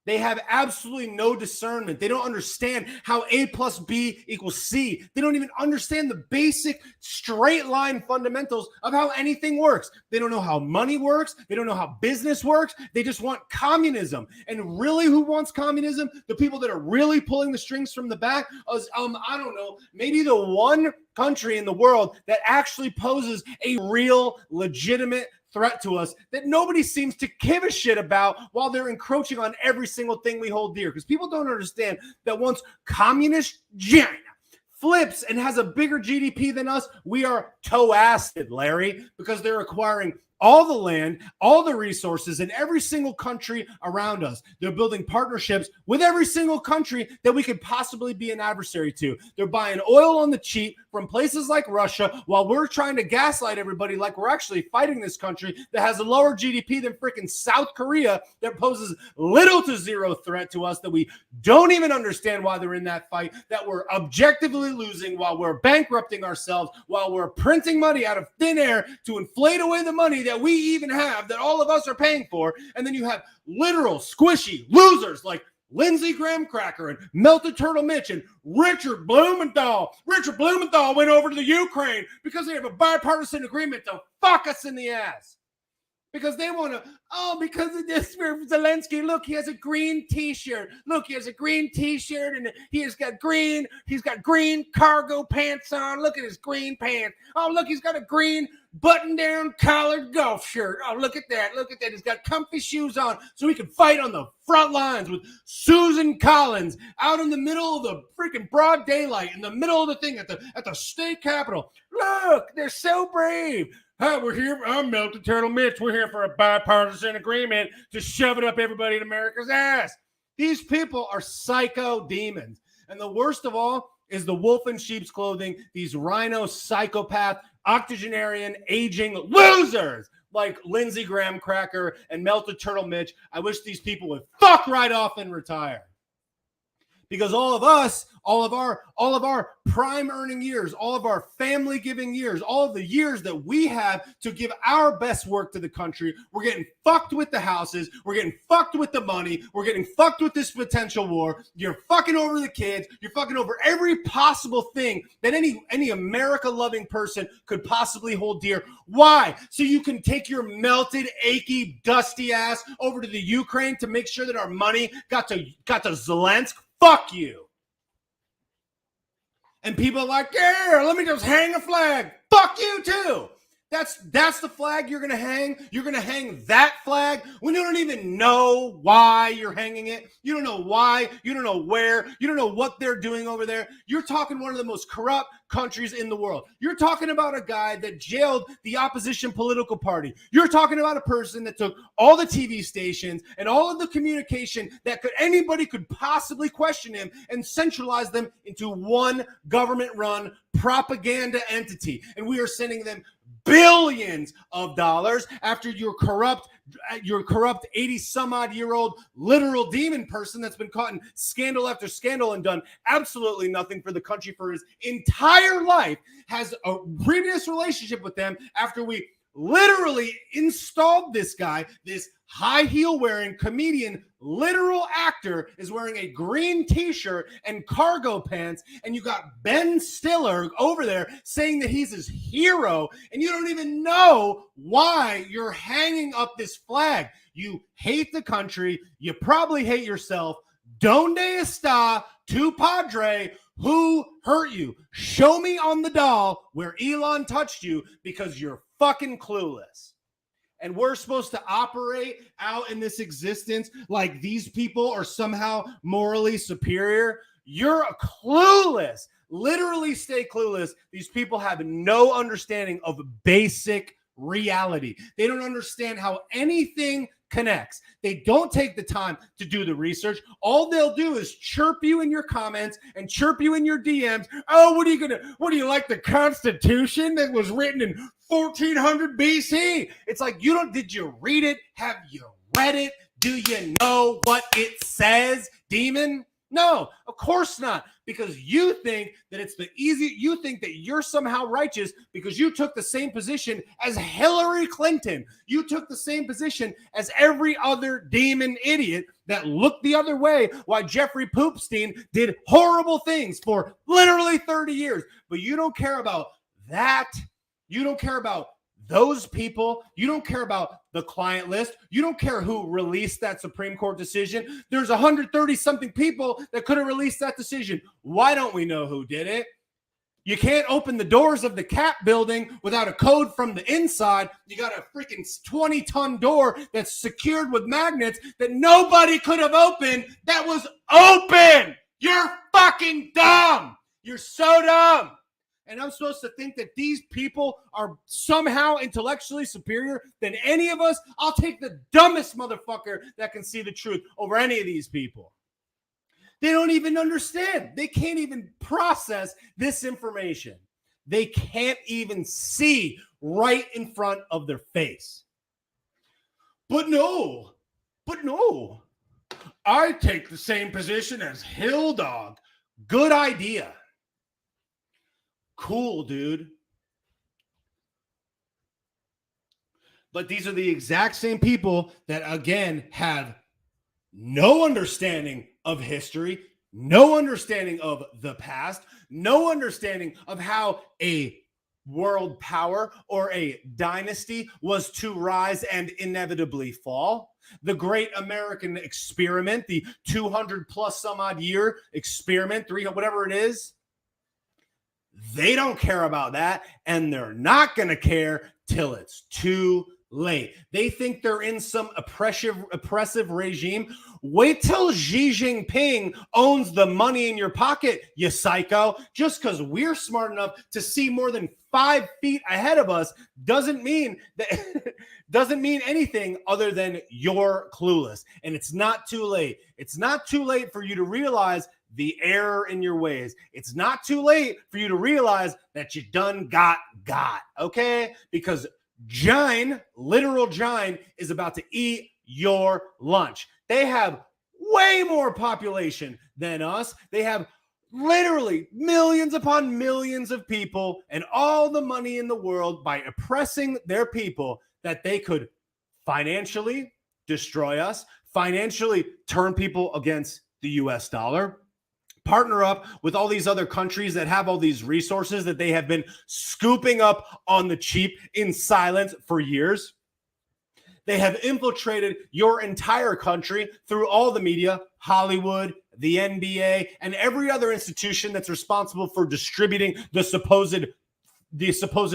They have absolutely no discernment. They don't understand how A plus B equals C. They don't even understand the basic straight line fundamentals of how anything works. They don't know how money works. They don't know how business works. They just want communism. And really, who wants communism? The people that are really pulling the strings from the back is, I don't know, maybe the one country in the world that actually poses a real, legitimate threat to us that nobody seems to give a shit about while they're encroaching on every single thing we hold dear. Because people don't understand that once communist China flips and has a bigger GDP than us, we are toe-assed, Larry, because they're acquiring all the land, all the resources in every single country around us. They're building partnerships with every single country that we could possibly be an adversary to. They're buying oil on the cheap from places like Russia while we're trying to gaslight everybody like we're actually fighting this country that has a lower GDP than freaking South Korea that poses little to zero threat to us, that we don't even understand why they're in that fight, that we're objectively losing while we're bankrupting ourselves, while we're printing money out of thin air to inflate away the money that we even have, that all of us are paying for. And then you have literal squishy losers like Lindsey Graham Cracker and Melted Turtle Mitch and Richard Blumenthal. Richard Blumenthal went over to the Ukraine because they have a bipartisan agreement to fuck us in the ass. Because they want to, because of this for Zelensky. Look, he has a green t-shirt. Look, he has a green t-shirt and he's got green cargo pants on. Look at his green pants. Oh, look, he's got a green button-down collared golf shirt. Oh, look at that. Look at that. He's got comfy shoes on so he can fight on the front lines with Susan Collins out in the middle of the freaking broad daylight, in the middle of the thing at the state capitol. Look, they're so brave. Hi, we're here. I'm Melted Turtle Mitch. We're here for a bipartisan agreement to shove it up everybody in America's ass. These people are psycho demons. And the worst of all is the wolf in sheep's clothing, these rhino psychopath, octogenarian, aging losers like Lindsey Graham Cracker and Melted Turtle Mitch. I wish these people would fuck right off and retire. Because all of us, all of our prime earning years, all of our family giving years, all of the years that we have to give our best work to the country, we're getting fucked with the houses, we're getting fucked with the money, we're getting fucked with this potential war. You're fucking over the kids, you're fucking over every possible thing that any America-loving person could possibly hold dear. Why? So you can take your melted, achy, dusty ass over to the Ukraine to make sure that our money got to Zelensky. Fuck you. And people are like, yeah, let me just hang a flag. Fuck you too. That's the flag you're going to hang. You're going to hang that flag when you don't even know why you're hanging it. You don't know why. You don't know where. You don't know what they're doing over there. You're talking one of the most corrupt countries in the world. You're talking about a guy that jailed the opposition political party. You're talking about a person that took all the TV stations and all of the communication that anybody could possibly question him and centralize them into one government-run propaganda entity. And we are sending them billions of dollars after your corrupt 80 some odd year old literal demon person that's been caught in scandal after scandal and done absolutely nothing for the country for his entire life has a previous relationship with them after we literally installed this guy, this high heel wearing comedian, literal actor is wearing a green t-shirt and cargo pants, and you got Ben Stiller over there saying that he's his hero, and you don't even know why you're hanging up this flag. You hate the country. You probably hate yourself. Donde está tu padre? Who hurt you? Show me on the doll where Elon touched you, because you're fucking clueless. And we're supposed to operate out in this existence like these people are somehow morally superior. You're clueless. Literally stay clueless. These people have no understanding of basic reality. They don't understand how anything connects. They don't take the time to do the research. All they'll do is chirp you in your comments and chirp you in your DMs. Oh, what do you like the Constitution that was written in 1400 BC. It's like, did you read it? Have you read it? Do you know what it says, demon? No, of course not. Because you think that you think that you're somehow righteous because you took the same position as Hillary Clinton. You took the same position as every other demon idiot that looked the other way while Jeffrey Poopstein did horrible things for literally 30 years. But you don't care about that. You don't care about those people. You don't care about the client list. You don't care who released that Supreme Court decision. There's 130 something people that could have released that decision. Why don't we know who did it? You can't open the doors of the Cap building without a code from the inside. You got a freaking 20-ton door that's secured with magnets that nobody could have opened that was open. You're fucking dumb. You're so dumb. And I'm supposed to think that these people are somehow intellectually superior than any of us? I'll take the dumbest motherfucker that can see the truth over any of these people. They don't even understand. They can't even process this information. They can't even see right in front of their face. But no. I take the same position as Hill Dog. Good idea. Cool, dude. But these are the exact same people that, again, have no understanding of history, no understanding of the past, no understanding of how a world power or a dynasty was to rise and inevitably fall. The great American experiment, the 200 plus some odd year experiment, 300, whatever it is. They don't care about that, and they're not going to care till it's too late. They think they're in some oppressive regime. Wait till Xi Jinping owns the money in your pocket, you psycho. Just because we're smart enough to see more than 5 feet ahead of us doesn't mean anything other than you're clueless. And it's not too late. It's not too late for you to realize the error in your ways. It's not too late for you to realize that you done got, okay? Because literal giant, is about to eat your lunch. They have way more population than us. They have literally millions upon millions of people and all the money in the world by oppressing their people that they could financially destroy us, financially turn people against the US dollar, partner up with all these other countries that have all these resources that they have been scooping up on the cheap in silence for years. They have infiltrated your entire country through all the media, Hollywood, the NBA, and every other institution that's responsible for distributing the supposed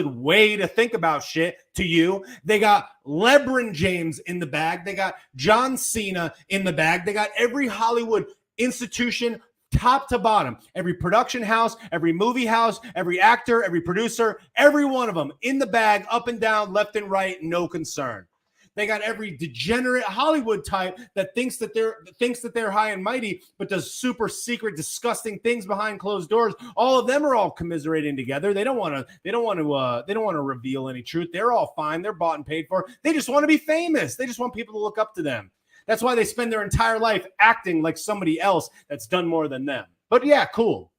way to think about shit to you. They got LeBron James in the bag. They got John Cena in the bag. They got every Hollywood institution, top to bottom, every production house, every movie house, every actor, every producer, every one of them in the bag, up and down, left and right, no concern. They got every degenerate Hollywood type that thinks that they're high and mighty, but does super secret, disgusting things behind closed doors. All of them are all commiserating together. They don't want to reveal any truth. They're all fine. They're bought and paid for. They just want to be famous. They just want people to look up to them. That's why they spend their entire life acting like somebody else that's done more than them. But yeah, cool.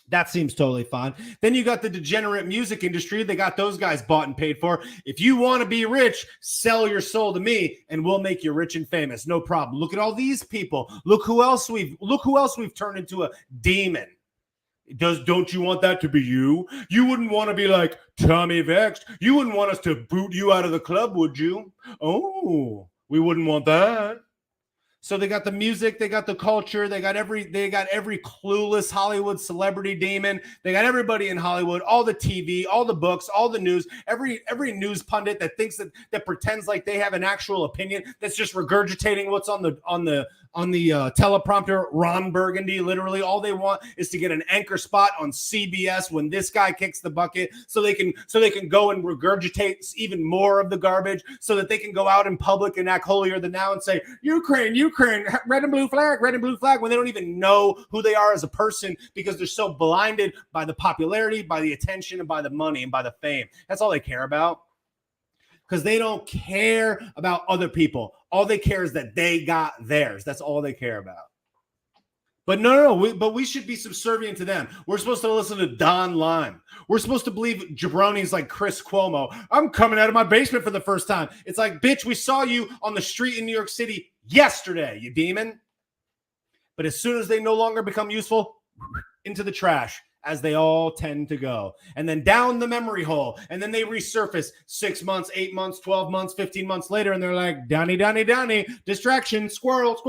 That seems totally fine. Then you got the degenerate music industry. They got those guys bought and paid for. If you want to be rich, sell your soul to me and we'll make you rich and famous. No problem. Look at all these people. Look who else we've turned into a demon. Don't you want that to be you? You wouldn't want to be like Tommy Vexed. You wouldn't want us to boot you out of the club, would you? Oh, we wouldn't want that. So they got the music, they got the culture, they got every clueless Hollywood celebrity demon. They got everybody in Hollywood, all the TV, all the books, all the news, every news pundit that thinks that pretends like they have an actual opinion, that's just regurgitating what's on the teleprompter, Ron Burgundy. Literally, all they want is to get an anchor spot on CBS when this guy kicks the bucket, so they can go and regurgitate even more of the garbage, so that they can go out in public and act holier than thou and say Ukraine, red and blue flag, when they don't even know who they are as a person because they're so blinded by the popularity, by the attention, and by the money and by the fame. That's all they care about. Because they don't care about other people. All they care is that they got theirs. That's all they care about. But no, we should be subservient to them. We're supposed to listen to Don Lime. We're supposed to believe jabronis like Chris Cuomo. I'm coming out of my basement for the first time. It's like, bitch, we saw you on the street in New York City yesterday, you demon. But as soon as they no longer become useful, into the trash, as they all tend to go. And then down the memory hole. And then they resurface 6 months, 8 months, 12 months, 15 months later. And they're like, Donnie, distraction, squirrel.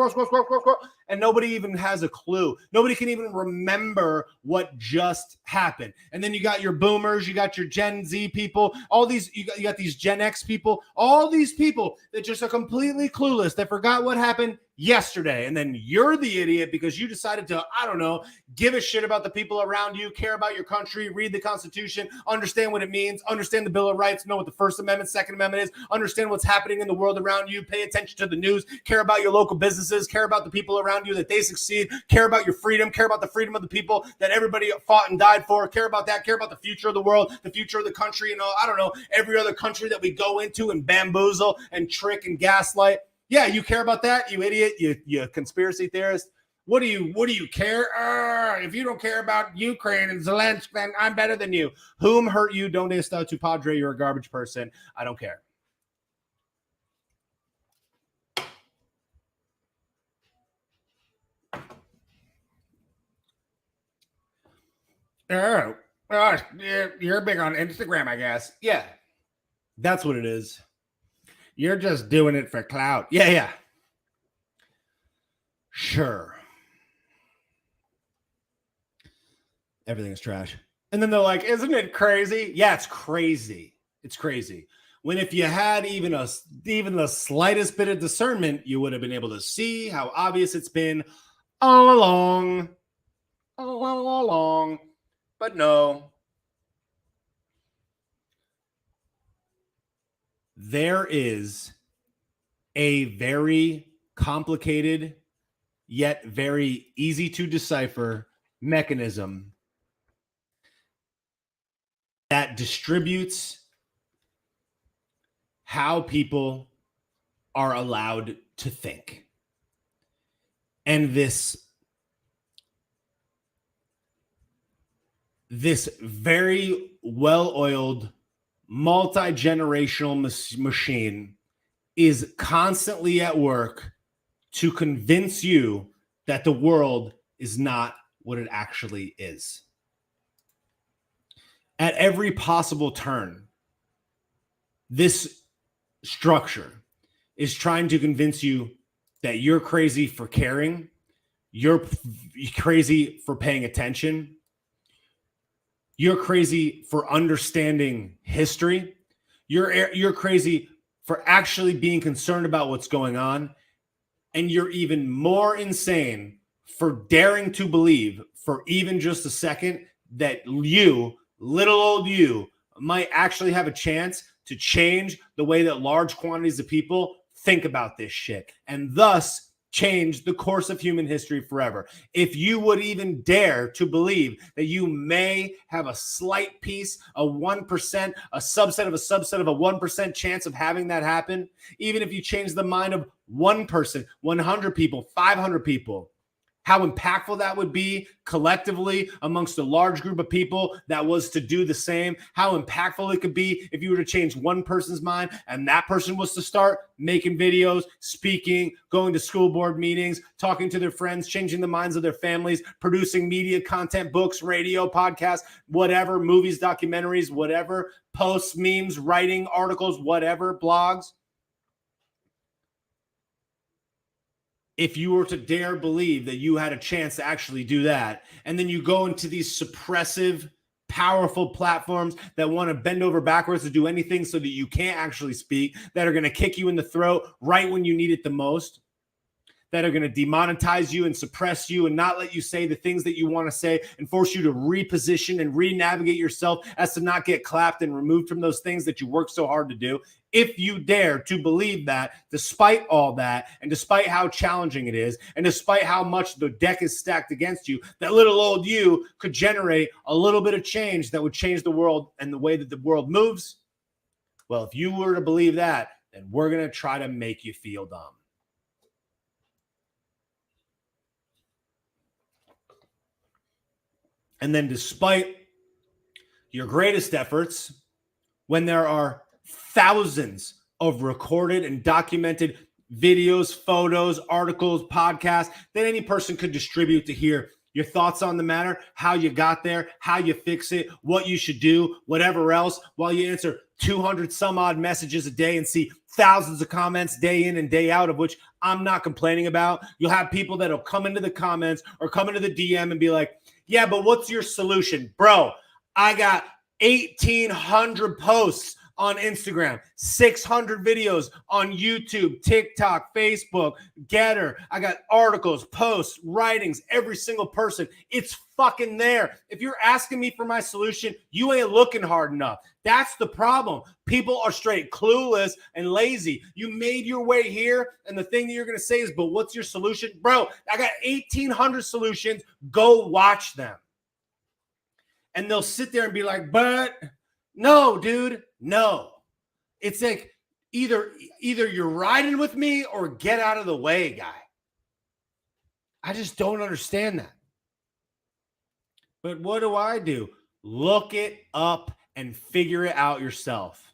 And nobody even has a clue. Nobody can even remember what just happened. And then you got your boomers, you got your Gen Z people, all these, you got these Gen X people, all these people that just are completely clueless, that forgot what happened yesterday. And then you're the idiot because you decided to, I don't know, give a shit about the people around you, care about your country, read the Constitution, understand what it means, understand the Bill of Rights, know what the First Amendment, Second Amendment is, understand what's happening in the world around you, pay attention to the news, care about your local businesses, care about the people around you, that they succeed, care about your freedom, care about the freedom of the people that everybody fought and died for, care about that, care about the future of the world, the future of the country, and I don't know, every other country that we go into and bamboozle and trick and gaslight. Yeah, you care about that, you idiot, you conspiracy theorist. What do you care? If you don't care about Ukraine and Zelensky, then I'm better than you. Whom hurt you? Donde está tu padre? You're a garbage person. I don't care. You're big on Instagram, I guess. Yeah, that's what it is. You're just doing it for clout. Yeah. Sure. Everything is trash. And then they're like, isn't it crazy? Yeah, it's crazy. It's crazy. When if you had even the slightest bit of discernment, you would have been able to see how obvious it's been all along. But no. There is a very complicated yet very easy to decipher mechanism that distributes how people are allowed to think. And this very well-oiled, multi-generational machine is constantly at work to convince you that the world is not what it actually is. At every possible turn, this structure is trying to convince you that you're crazy for caring, you're crazy for paying attention, you're crazy for understanding history, you're crazy for actually being concerned about what's going on, and you're even more insane for daring to believe for even just a second that you, little old you, might actually have a chance to change the way that large quantities of people think about this shit, and thus change the course of human history forever. If you would even dare to believe that you may have a slight piece, a 1%, a subset of a 1% chance of having that happen, even if you change the mind of one person, 100 people, 500 people, how impactful that would be collectively amongst a large group of people that was to do the same, how impactful it could be if you were to change one person's mind and that person was to start making videos, speaking, going to school board meetings, talking to their friends, changing the minds of their families, producing media content, books, radio, podcasts, whatever, movies, documentaries, whatever, posts, memes, writing, articles, whatever, blogs. If you were to dare believe that you had a chance to actually do that, and then you go into these suppressive, powerful platforms that want to bend over backwards to do anything so that you can't actually speak, that are going to kick you in the throat right when you need it the most, that are going to demonetize you and suppress you and not let you say the things that you want to say and force you to reposition and re-navigate yourself as to not get clapped and removed from those things that you work so hard to do. If you dare to believe that, despite all that, and despite how challenging it is, and despite how much the deck is stacked against you, that little old you could generate a little bit of change that would change the world and the way that the world moves, well, if you were to believe that, then we're going to try to make you feel dumb. And then despite your greatest efforts, when there are thousands of recorded and documented videos, photos, articles, podcasts that any person could distribute to hear your thoughts on the matter, how you got there, how you fix it, what you should do, whatever else, while you answer 200 some odd messages a day and see thousands of comments day in and day out, of which I'm not complaining about. You'll have people that'll come into the comments or come into the DM and be like, yeah, but what's your solution? Bro, I got 1,800 posts on Instagram, 600 videos on YouTube, TikTok, Facebook, Getter. I got articles, posts, writings, every single person. It's fucking there. If you're asking me for my solution, you ain't looking hard enough. That's the problem. People are straight clueless and lazy. You made your way here, and the thing that you're going to say is, but what's your solution? Bro, I got 1,800 solutions. Go watch them. And they'll sit there and be like, but no, dude, no. It's like either you're riding with me or get out of the way, guy. I just don't understand that. But what do? Look it up and figure it out yourself.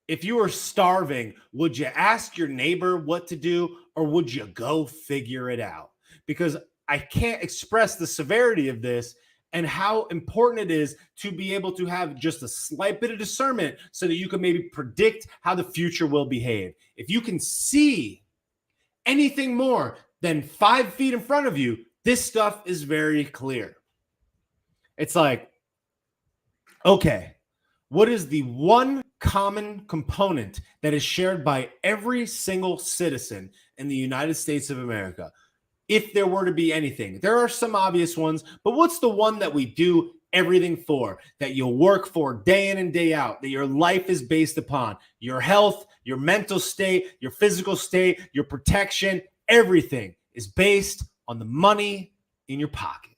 If you were starving, would you ask your neighbor what to do, or would you go figure it out? Because I can't express the severity of this and how important it is to be able to have just a slight bit of discernment so that you can maybe predict how the future will behave. If you can see anything more than 5 feet in front of you, this stuff is very clear. It's like, okay, what is the one common component that is shared by every single citizen in the United States of America? If there were to be anything, there are some obvious ones, but what's the one that we do everything for, that you'll work for day in and day out, that your life is based upon? Your health, your mental state, your physical state, your protection, everything is based on the money in your pocket.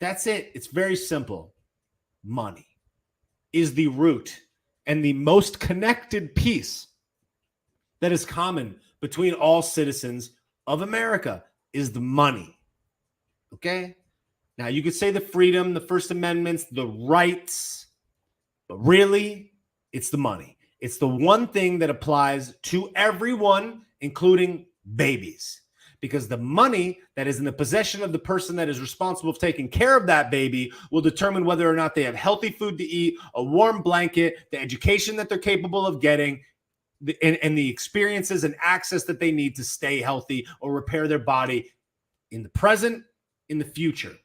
That's it. It's very simple. Money is the root and the most connected piece that is common between all citizens of America, is the money. Okay? Now, you could say the freedom, the First Amendments, the rights, but really, it's the money. It's the one thing that applies to everyone, including babies. Because the money that is in the possession of the person that is responsible for taking care of that baby will determine whether or not they have healthy food to eat, a warm blanket, the education that they're capable of getting, and the experiences and access that they need to stay healthy or repair their body in the present, in the future.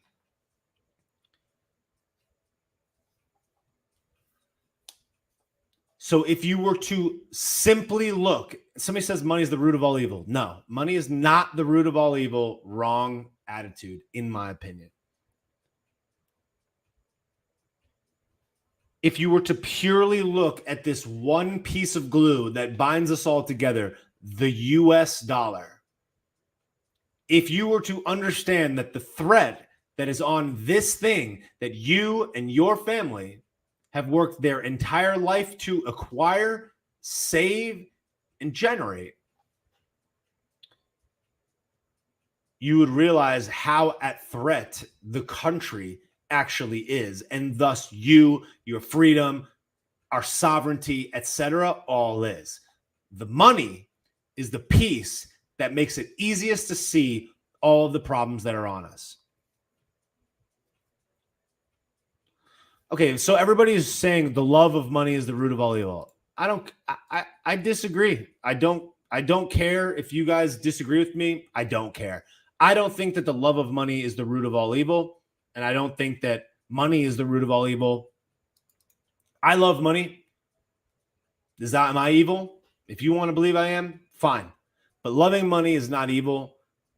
So if you were to simply look, somebody says money is the root of all evil. No, money is not the root of all evil. Wrong attitude, in my opinion. If you were to purely look at this one piece of glue that binds us all together, the US dollar, if you were to understand that the thread that is on this thing that you and your family have worked their entire life to acquire, save, and generate, you would realize how at threat the country actually is, and thus you, your freedom, our sovereignty, etc., all is. The money is the piece that makes it easiest to see all of the problems that are on us. Okay, so everybody is saying the love of money is the root of all evil. I disagree. I don't care if you guys disagree with me. I don't care. I don't think that the love of money is the root of all evil. And I don't think that money is the root of all evil. I love money. Am I evil? If you want to believe I am, fine. But loving money is not evil,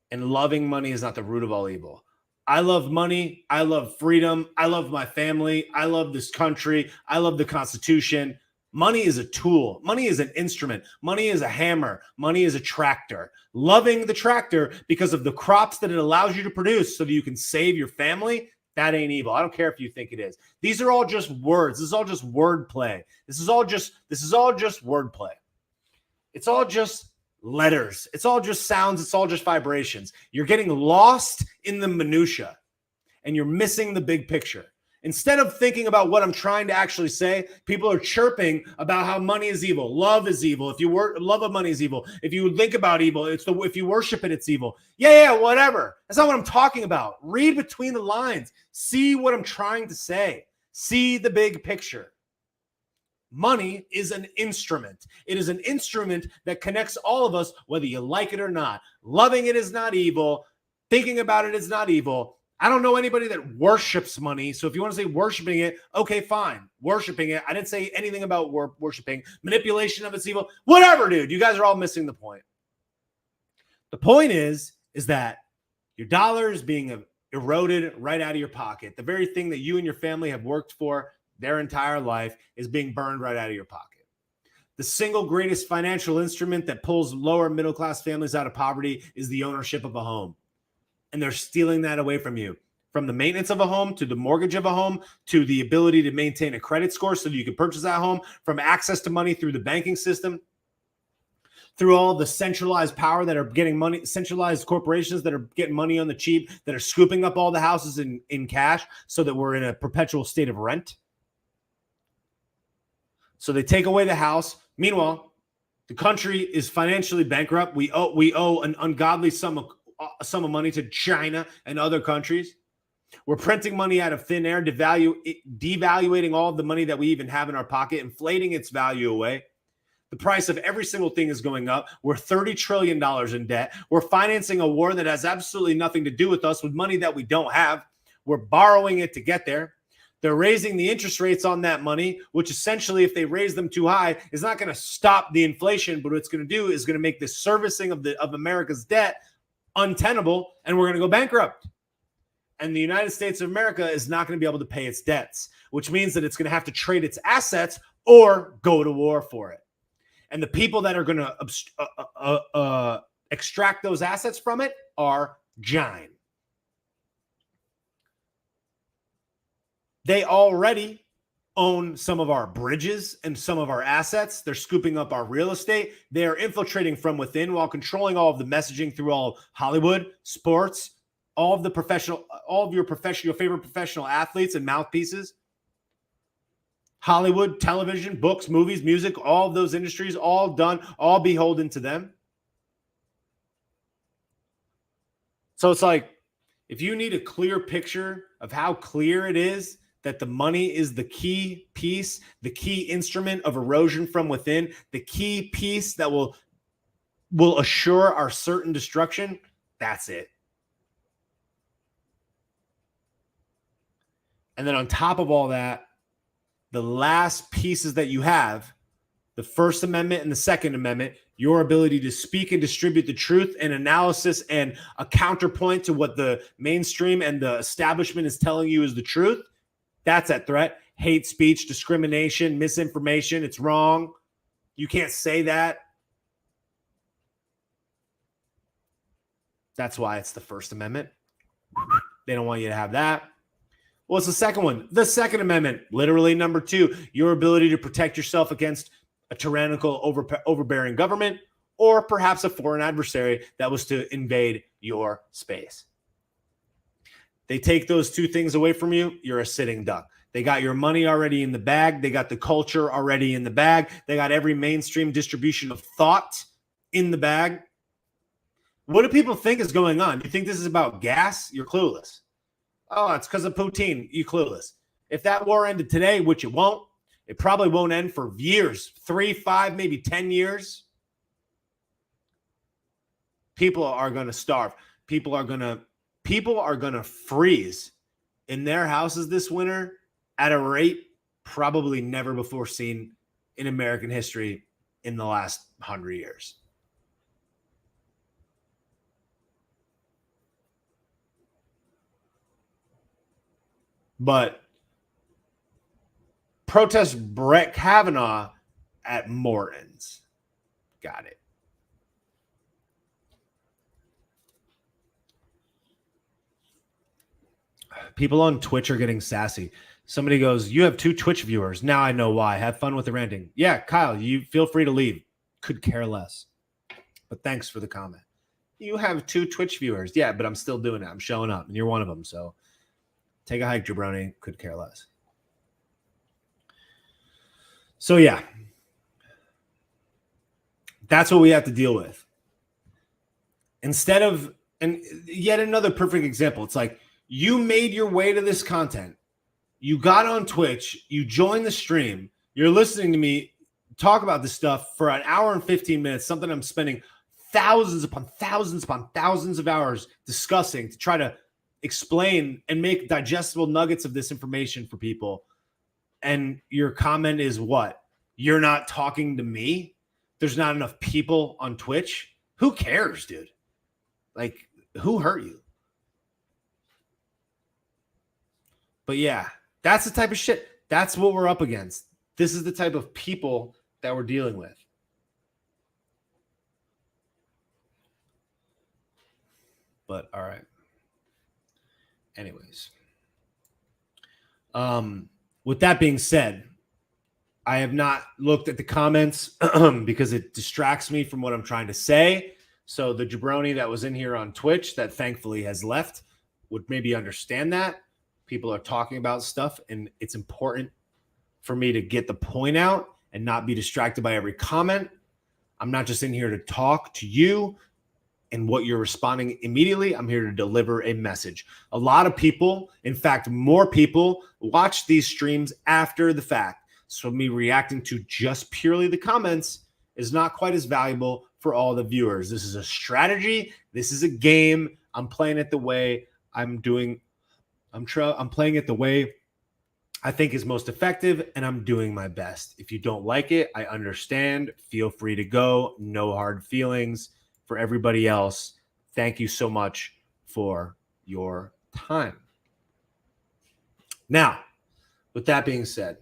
and loving money is not the root of all evil. I love money. I love freedom. I love my family. I love this country. I love the Constitution. Money is a tool. Money is an instrument. Money is a hammer. Money is a tractor. Loving the tractor because of the crops that it allows you to produce so that you can save your family, that ain't evil. I don't care if you think it is. These are all just words. This is all just wordplay. This is all just wordplay. It's all just letters. It's all just sounds. It's all just vibrations. You're getting lost in the minutia and you're missing the big picture. Instead of thinking about what I'm trying to actually say, people are chirping about how money is evil. Love is evil. If you love of money is evil. If you think about evil, if you worship it, it's evil. Yeah, whatever. That's not what I'm talking about. Read between the lines. See what I'm trying to say. See the big picture. Money is an instrument. It is an instrument that connects all of us, whether you like it or not. Loving it is not evil. Thinking about it is not evil. I don't know anybody that worships money. So if you want to say worshiping it, okay, fine. Worshiping it. I didn't say anything about worshiping. Manipulation of it's evil. Whatever, dude. You guys are all missing the point. The point is that your dollar is being eroded right out of your pocket. The very thing that you and your family have worked for their entire life is being burned right out of your pocket. The single greatest financial instrument that pulls lower middle class families out of poverty is the ownership of a home. And they're stealing that away from you, from the maintenance of a home to the mortgage of a home to the ability to maintain a credit score so that you can purchase that home, from access to money through the banking system, through all the centralized power that are getting money, centralized corporations that are getting money on the cheap, that are scooping up all the houses in cash so that we're in a perpetual state of rent. So they take away the house. Meanwhile, the country is financially bankrupt. We owe an ungodly sum of money to China and other countries. We're printing money out of thin air, devaluating all of the money that we even have in our pocket, inflating its value away. The price of every single thing is going up. We're $30 trillion in debt. We're financing a war that has absolutely nothing to do with us, with money that we don't have. We're borrowing it to get there. They're raising the interest rates on that money, which essentially, if they raise them too high, is not going to stop the inflation. But what it's going to do is going to make the servicing of America's debt untenable, and we're going to go bankrupt. And the United States of America is not going to be able to pay its debts, which means that it's going to have to trade its assets or go to war for it. And the people that are going to extract those assets from it are giant. They already own some of our bridges and some of our assets. They're scooping up our real estate. They are infiltrating from within while controlling all of the messaging through all Hollywood, sports, all of your favorite professional athletes and mouthpieces. Hollywood, television, books, movies, music, all of those industries, all beholden to them. So it's like, if you need a clear picture of how clear it is that the money is the key piece, the key instrument of erosion from within, the key piece that will assure our certain destruction, that's it. And then on top of all that, the last pieces that you have, the First Amendment and the Second Amendment, your ability to speak and distribute the truth and analysis and a counterpoint to what the mainstream and the establishment is telling you is the truth, that's at threat. Hate speech, discrimination, misinformation, it's wrong. You can't say that. That's why it's the First Amendment. They don't want you to have that. What's the second one? The Second Amendment, literally number 2, your ability to protect yourself against a tyrannical, overbearing government, or perhaps a foreign adversary that was to invade your space. They take those two things away from you, you're a sitting duck. They got your money already in the bag. They got the culture already in the bag. They got every mainstream distribution of thought in the bag. What do people think is going on? You think this is about gas? You're clueless. Oh, it's because of Putin. You're clueless. If that war ended today, which it won't, it probably won't end for years, 3, 5, maybe 10 years. People are going to starve. People are going to freeze in their houses this winter at a rate probably never before seen in American history in the last 100 years. But protest Brett Kavanaugh at Morton's. Got it. People on Twitch are getting sassy. Somebody goes, "You have 2 Twitch viewers. Now I know why. Have fun with the ranting." Yeah, Kyle, you feel free to leave. Could care less. But thanks for the comment. You have 2 Twitch viewers. Yeah, but I'm still doing it. I'm showing up, and you're one of them. So take a hike, jabroni. Could care less. So yeah, that's what we have to deal with. Instead of, and yet another perfect example. It's like you made your way to this content. You got on Twitch. You joined the stream. You're listening to me talk about this stuff for an hour and 15 minutes, something I'm spending thousands upon thousands of hours discussing to try to explain and make digestible nuggets of this information for people. And your comment is what? You're not talking to me? There's not enough people on Twitch? Who cares, dude? Like, who hurt you? But yeah, that's the type of shit. That's what we're up against. This is the type of people that we're dealing with. But all right. Anyways. With that being said, I have not looked at the comments because it distracts me from what I'm trying to say. So the jabroni that was in here on Twitch that thankfully has left would maybe understand that. People are talking about stuff, and it's important for me to get the point out and not be distracted by every comment. I'm not just in here to talk to you and what you're responding immediately. I'm here to deliver a message. A lot of people, in fact, more people watch these streams after the fact. So me reacting to just purely the comments is not quite as valuable for all the viewers. This is a strategy. This is a game. I'm playing it the way I'm doing. I'm playing it the way I think is most effective, and I'm doing my best. If you don't like it, I understand. Feel free to go. No hard feelings. For everybody else, thank you so much for your time. Now, with that being said,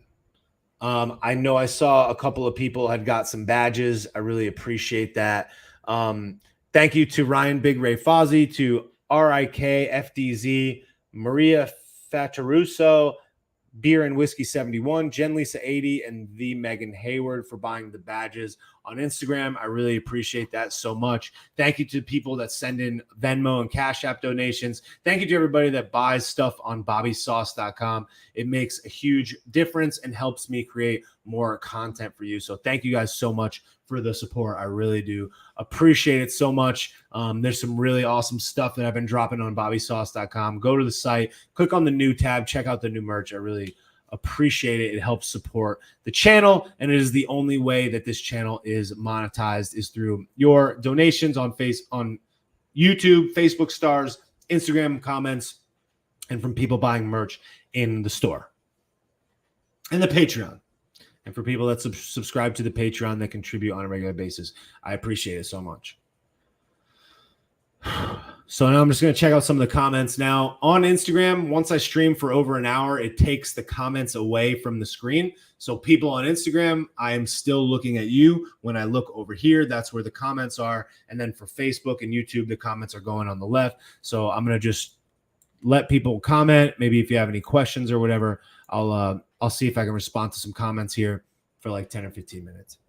I know I saw a couple of people had got some badges. I really appreciate that. Thank you to Ryan Big Ray Fozzie, to RIK FDZ, Maria Fataruso, Beer and Whiskey 71, Jen Lisa 80, and the Megan Hayward for buying the badges on Instagram. I really appreciate that so much. Thank you to people that send in Venmo and Cash App donations. Thank you to everybody that buys stuff on bobbysauce.com. It makes a huge difference and helps me create more content for you. So thank you guys so much for the support. I really do appreciate it so much. There's some really awesome stuff that I've been dropping on bobbysauce.com. Go to the site, click on the new tab, check out the new merch. I really appreciate it. It helps support the channel, and it is the only way that this channel is monetized is through your donations on YouTube, Facebook stars, Instagram comments, and from people buying merch in the store and the Patreon. And for people that subscribe to the Patreon that contribute on a regular basis, I appreciate it so much. So now I'm just going to check out some of the comments. Now on Instagram, once I stream for over an hour, it takes the comments away from the screen. So people on Instagram, I am still looking at you. When I look over here, that's where the comments are. And then for Facebook and YouTube, the comments are going on the left. So I'm going to just let people comment. Maybe if you have any questions or whatever, I'll see if I can respond to some comments here for like 10 or 15 minutes.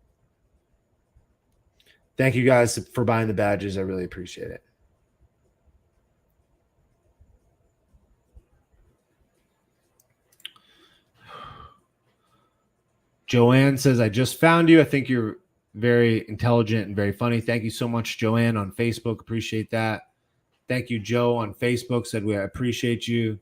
Thank you guys for buying the badges. I really appreciate it. Joanne says, I just found you. I think you're very intelligent and very funny. Thank you so much, Joanne, on Facebook. Appreciate that. Thank you, Joe, on Facebook. Said, I appreciate you.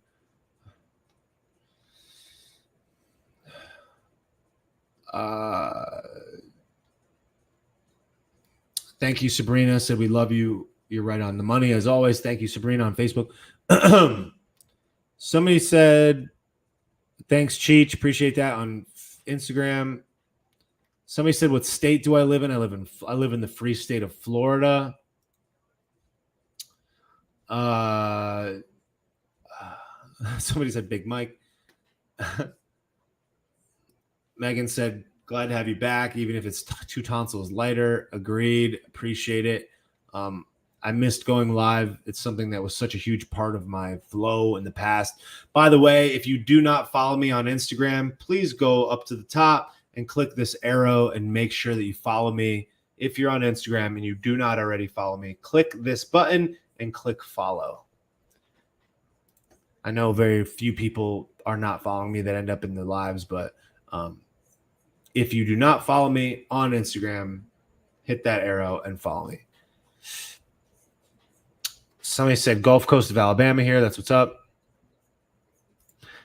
Thank you, Sabrina. Said, we love you. You're right on the money, as always. Thank you, Sabrina, on Facebook. Somebody said, thanks, Cheech. Appreciate that on Instagram. Somebody said, what state do I live in? I live in the free state of Florida. Somebody said Big Mike. Megan said, glad to have you back, even if it's 2 tonsils lighter. Agreed. Appreciate it. I missed going live. It's something that was such a huge part of my flow in the past. By the way, if you do not follow me on Instagram, please go up to the top and click this arrow and make sure that you follow me. If you're on Instagram and you do not already follow me, click this button and click follow. I know very few people are not following me that end up in the lives, but if you do not follow me on Instagram, hit that arrow and follow me. Somebody said Gulf Coast of Alabama here. That's what's up.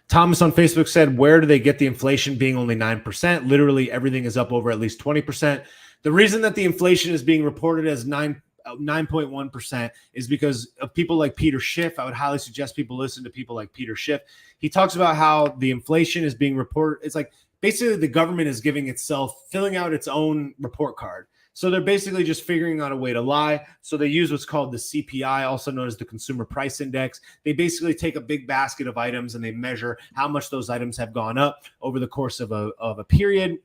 Thomas on Facebook said, where do they get the inflation being only 9%? Literally everything is up over at least 20%. The reason that the inflation is being reported as 9.1% is because of people like Peter Schiff. I would highly suggest people listen to people like Peter Schiff. He talks about how the inflation is being reported. It's like basically the government is giving itself, filling out its own report card. So they're basically just figuring out a way to lie. So they use what's called the CPI, also known as the Consumer Price Index. They basically take a big basket of items and they measure how much those items have gone up over the course of a period,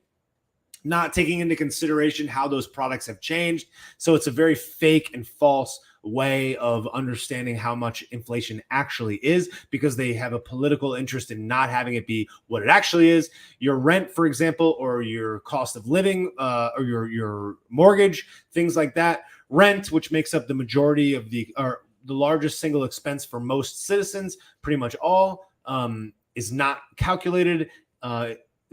not taking into consideration how those products have changed. So it's a very fake and false way of understanding how much inflation actually is, because they have a political interest in not having it be what it actually is. Your rent, for example, or your cost of living, or your mortgage, things like that. Rent, which makes up the majority of the largest single expense for most citizens, pretty much all, is not calculated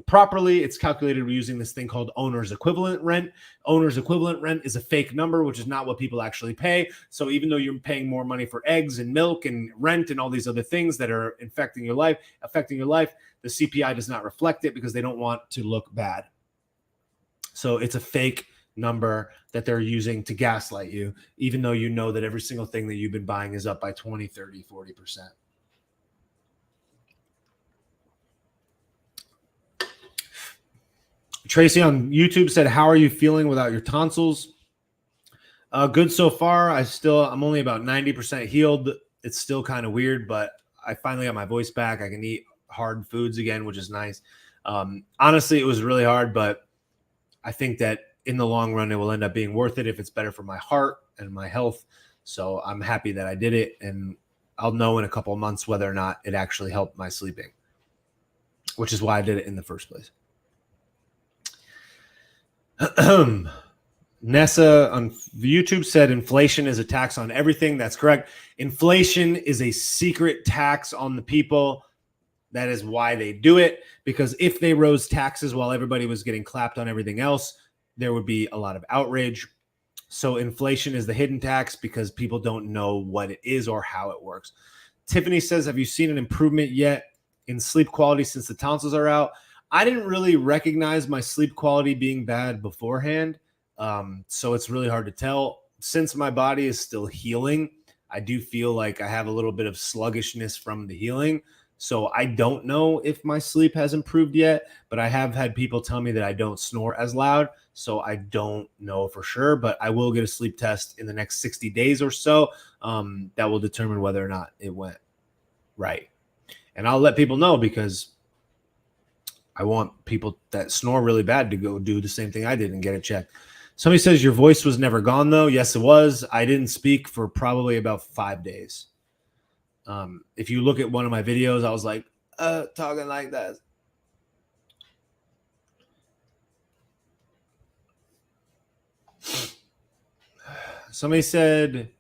properly. It's calculated using this thing called owner's equivalent rent. Owner's equivalent rent is a fake number, which is not what people actually pay. So even though you're paying more money for eggs and milk and rent and all these other things that are affecting your life, the CPI does not reflect it because they don't want to look bad. So it's a fake number that they're using to gaslight you, even though you know that every single thing that you've been buying is up by 20, 30, 40%. Tracy on YouTube said, how are you feeling without your tonsils? Good so far. I'm only about 90% healed. It's still kind of weird, but I finally got my voice back. I can eat hard foods again, which is nice. Honestly, it was really hard, but I think that in the long run, it will end up being worth it if it's better for my heart and my health. So I'm happy that I did it, and I'll know in a couple of months whether or not it actually helped my sleeping, which is why I did it in the first place. Nessa on YouTube said inflation is a tax on everything. That's correct. Inflation is a secret tax on the people. That is why they do it, because if they rose taxes while everybody was getting clapped on everything else, there would be a lot of outrage. So inflation is the hidden tax because people don't know what it is or how it works. Tiffany says, have you seen an improvement yet in sleep quality since the tonsils are out? I didn't really recognize my sleep quality being bad beforehand. So it's really hard to tell. Since my body is still healing, I do feel like I have a little bit of sluggishness from the healing. So I don't know if my sleep has improved yet, but I have had people tell me that I don't snore as loud. So I don't know for sure, but I will get a sleep test in the next 60 days or so. That will determine whether or not it went right. And I'll let people know, because I want people that snore really bad to go do the same thing I did and get it checked. Somebody says your voice was never gone, though. Yes, it was. I didn't speak for probably about 5 days. If you look at one of my videos, I was like, talking like that. Somebody said,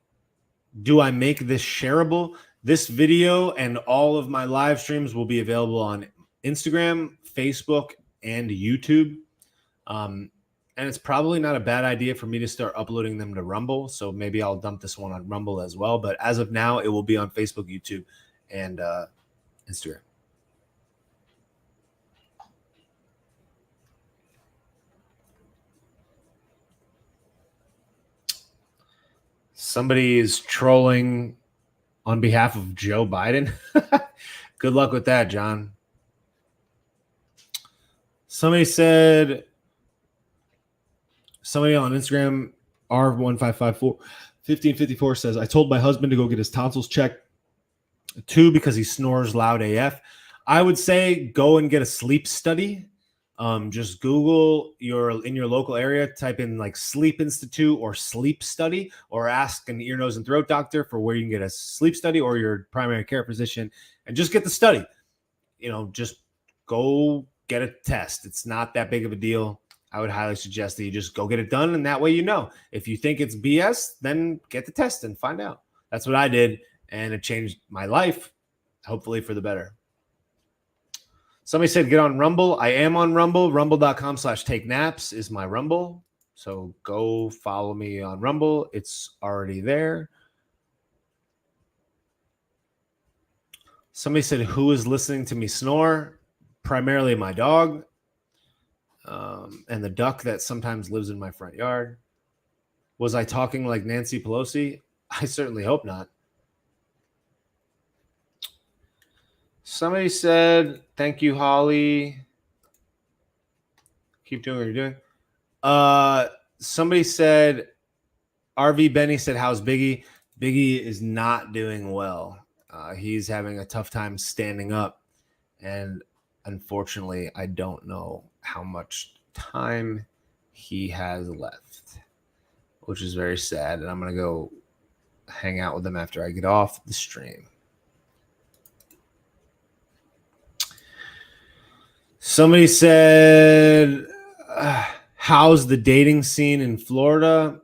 do I make this shareable? This video and all of my live streams will be available on Instagram, Facebook, and YouTube. And it's probably not a bad idea for me to start uploading them to Rumble. So maybe I'll dump this one on Rumble as well. But as of now, it will be on Facebook, YouTube, and Instagram. Somebody is trolling on behalf of Joe Biden. Good luck with that, John. Somebody on Instagram, R1554 says, I told my husband to go get his tonsils checked too because he snores loud AF. I would say go and get a sleep study. Just Google in your local area, type in like Sleep Institute or sleep study, or ask an ear, nose, and throat doctor for where you can get a sleep study, or your primary care physician, and just get the study. Just go get a test. It's not that big of a deal. I would highly suggest that you just go get it done, and that way if you think it's BS, then get the test and find out. That's what I did, and it changed my life, hopefully for the better. Somebody said get on Rumble. I am on Rumble. Rumble.com/take naps is my Rumble. So go follow me on Rumble. It's already there. Somebody said, who is listening to me snore? Primarily my dog and the duck that sometimes lives in my front yard. Was I talking like Nancy Pelosi? I certainly hope not. Somebody said, thank you, Holly. Keep doing what you're doing. Somebody said, RV Benny said, how's Biggie? Biggie is not doing well. He's having a tough time standing up. And unfortunately, I don't know how much time he has left, which is very sad. And I'm going to go hang out with him after I get off the stream. Somebody said, how's the dating scene in Florida?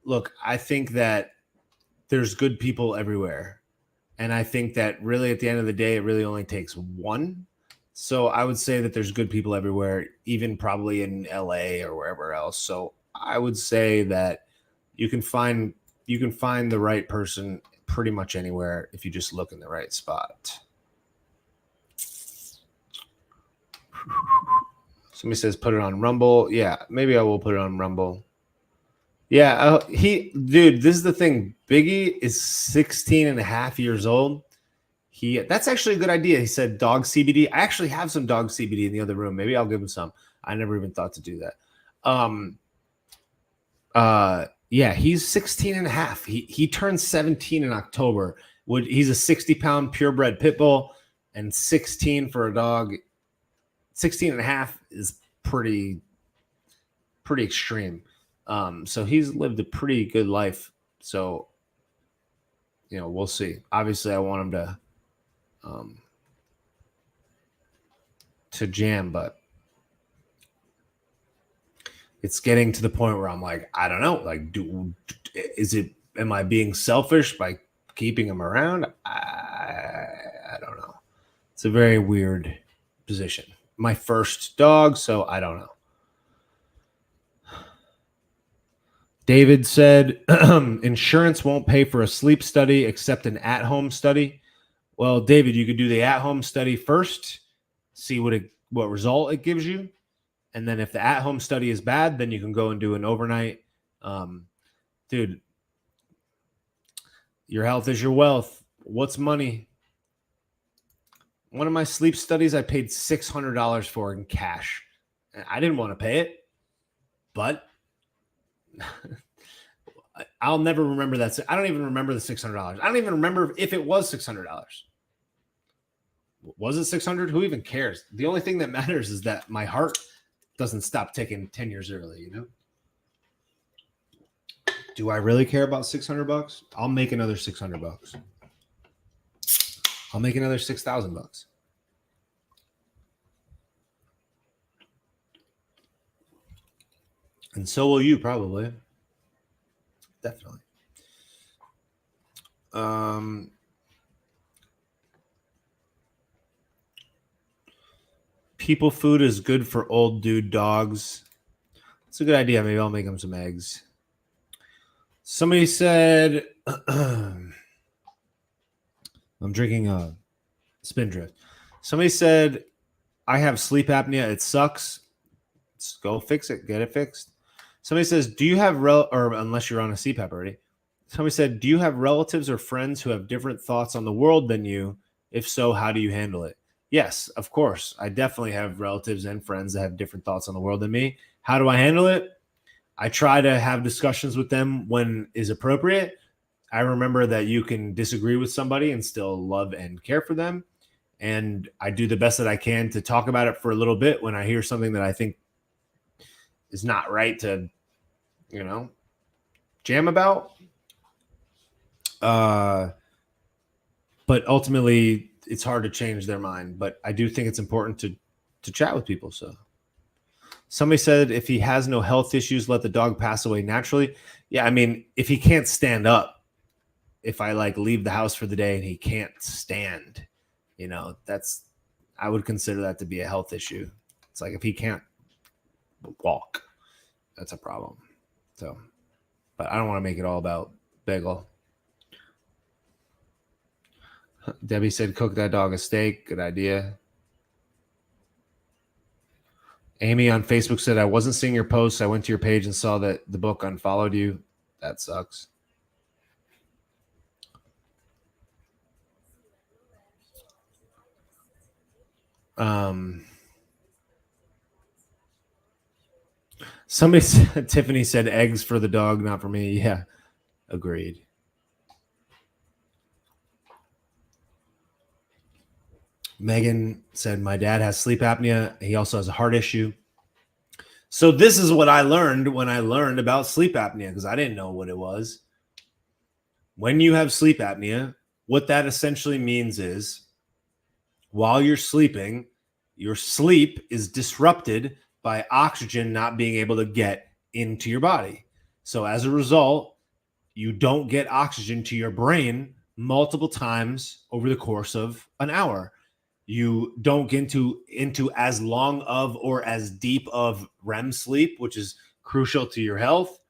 Look, I think that there's good people everywhere. And I think that really at the end of the day, it really only takes one. So I would say that there's good people everywhere, even probably in LA or wherever else. So I would say that you can find the right person pretty much anywhere if you just look in the right spot. Somebody says put it on Rumble. Yeah, maybe I will put it on Rumble. Yeah, dude, this is the thing. Biggie is 16 and a half years old. That's actually a good idea. He said dog CBD. I actually have some dog CBD in the other room. Maybe I'll give him some. I never even thought to do that. Yeah, he's 16 and a half. He turns 17 in October. He's a 60-pound purebred pit bull, and 16 for a dog. 16 and a half is pretty extreme. So he's lived a pretty good life. So, we'll see. Obviously, I want him to jam, but it's getting to the point where I'm like, I don't know. Like, am I being selfish by keeping him around? I don't know. It's a very weird position. My first dog, so I don't know. David said, insurance won't pay for a sleep study except an at-home study. Well, David, you could do the at-home study first, see what result it gives you. And then if the at-home study is bad, then you can go and do an overnight. Dude, your health is your wealth. What's money? One of my sleep studies I paid $600 for in cash. I didn't want to pay it, but I'll never remember that. I don't even remember the $600. I don't even remember if it was $600. Was it 600? Who even cares? The only thing that matters is that my heart doesn't stop ticking 10 years early, Do I really care about $600? I'll make another $600. I'll make another $6,000. And so will you, probably. Definitely. People food is good for old dude dogs. It's a good idea. Maybe I'll make them some eggs. Somebody said, I'm drinking a Spindrift. Somebody said, I have sleep apnea. It sucks. Let's go fix it. Get it fixed. Somebody says, do you have or unless you're on a CPAP already. Somebody said, do you have relatives or friends who have different thoughts on the world than you? If so, how do you handle it? Yes, of course. I definitely have relatives and friends that have different thoughts on the world than me. How do I handle it? I try to have discussions with them when is appropriate. I remember that you can disagree with somebody and still love and care for them. And I do the best that I can to talk about it for a little bit when I hear something that I think is not right to, jam about. But ultimately, it's hard to change their mind. But I do think it's important to chat with people. So somebody said if he has no health issues, let the dog pass away naturally. Yeah, I mean, if he can't stand up, if I leave the house for the day and he can't stand, I would consider that to be a health issue. It's like if he can't walk, that's a problem. So, but I don't want to make it all about Bagel. Debbie said, cook that dog a steak. Good idea. Amy on Facebook said, I wasn't seeing your posts. I went to your page and saw that the book unfollowed you. That sucks. Somebody said, Tiffany said eggs for the dog, not for me. Yeah, agreed. Megan said, my dad has sleep apnea. He also has a heart issue. So this is what I learned when I learned about sleep apnea, because I didn't know what it was. When you have sleep apnea, what that essentially means is while you're sleeping, your sleep is disrupted by oxygen not being able to get into your body. So as a result, you don't get oxygen to your brain multiple times over the course of an hour. You don't get into as long of or as deep of REM sleep, which is crucial to your health.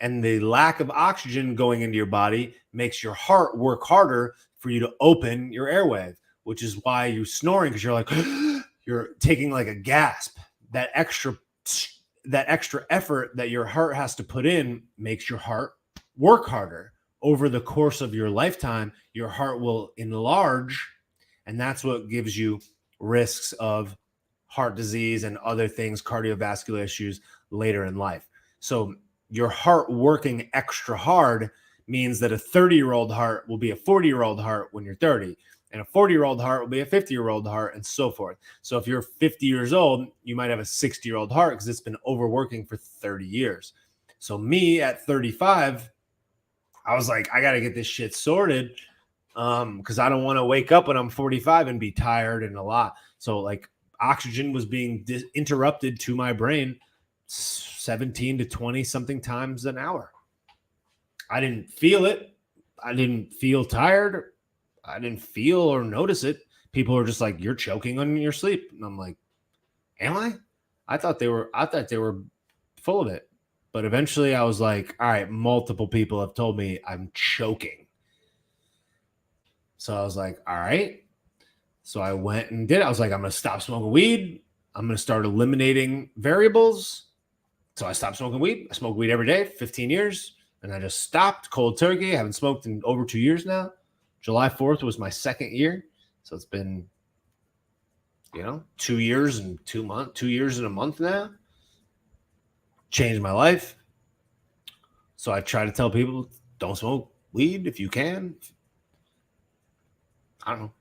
And the lack of oxygen going into your body makes your heart work harder for you to open your airway, which is why you're snoring, because you're like, you're taking like a gasp. That extra effort that your heart has to put in makes your heart work harder. Over the course of your lifetime, your heart will enlarge, and that's what gives you risks of heart disease and other things, cardiovascular issues later in life. So your heart working extra hard means that a 30-year-old heart will be a 40-year-old heart when you're 30, and a 40-year-old heart will be a 50-year-old heart, and so forth. So if you're 50 years old, you might have a 60-year-old heart because it's been overworking for 30 years. So me at 35, I was like, I got to get this shit sorted because I don't want to wake up when I'm 45 and be tired and a lot. So like oxygen was being interrupted to my brain 17 to 20 something times an hour. I didn't feel it. I didn't feel tired. I didn't feel or notice it. People are just like, you're choking on your sleep. And I'm like, am I? I thought they were full of it. But eventually I was like, all right, multiple people have told me I'm choking. So I was like, all right. So I went and did it. I was like, I'm going to stop smoking weed. I'm going to start eliminating variables. So I stopped smoking weed. I smoke weed every day, 15 years. And I just stopped cold turkey. I haven't smoked in over 2 years now. July 4th was my second year. So it's been, 2 years and 2 months, 2 years and a month now. Changed my life. So I try to tell people, don't smoke weed if you can. I don't know.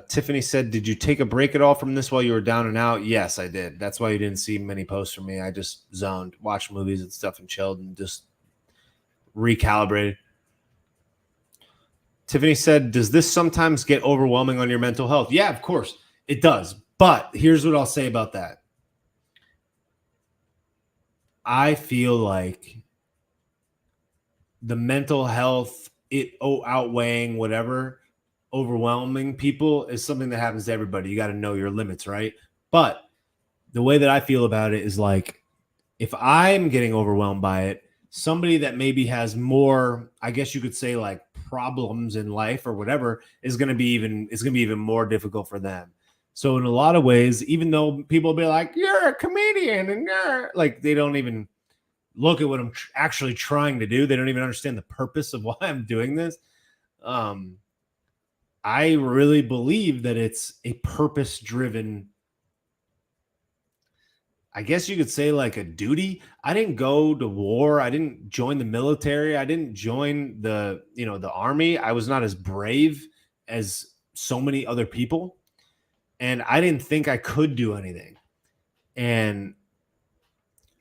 Tiffany said, did you take a break at all from this while you were down and out? Yes, I did. That's why you didn't see many posts from me. I just zoned, watched movies and stuff and chilled and just recalibrated. Tiffany said, does this sometimes get overwhelming on your mental health? Yeah, of course it does. But here's what I'll say about that. I feel like the mental health, it outweighing whatever overwhelming people is something that happens to everybody. You got to know your limits, right? But the way that I feel about it is like, if I'm getting overwhelmed by it, somebody that maybe has more, I guess you could say, like problems in life or whatever, is going to be even more difficult for them. So in a lot of ways, even though people will be like, you're a comedian and you're like, they don't even look at what I'm actually trying to do. They don't even understand the purpose of why I'm doing this. I really believe that it's a purpose-driven I guess you could say like a duty. I didn't go to war. I didn't join the military. I didn't join the, the army. I was not as brave as so many other people. And I didn't think I could do anything. And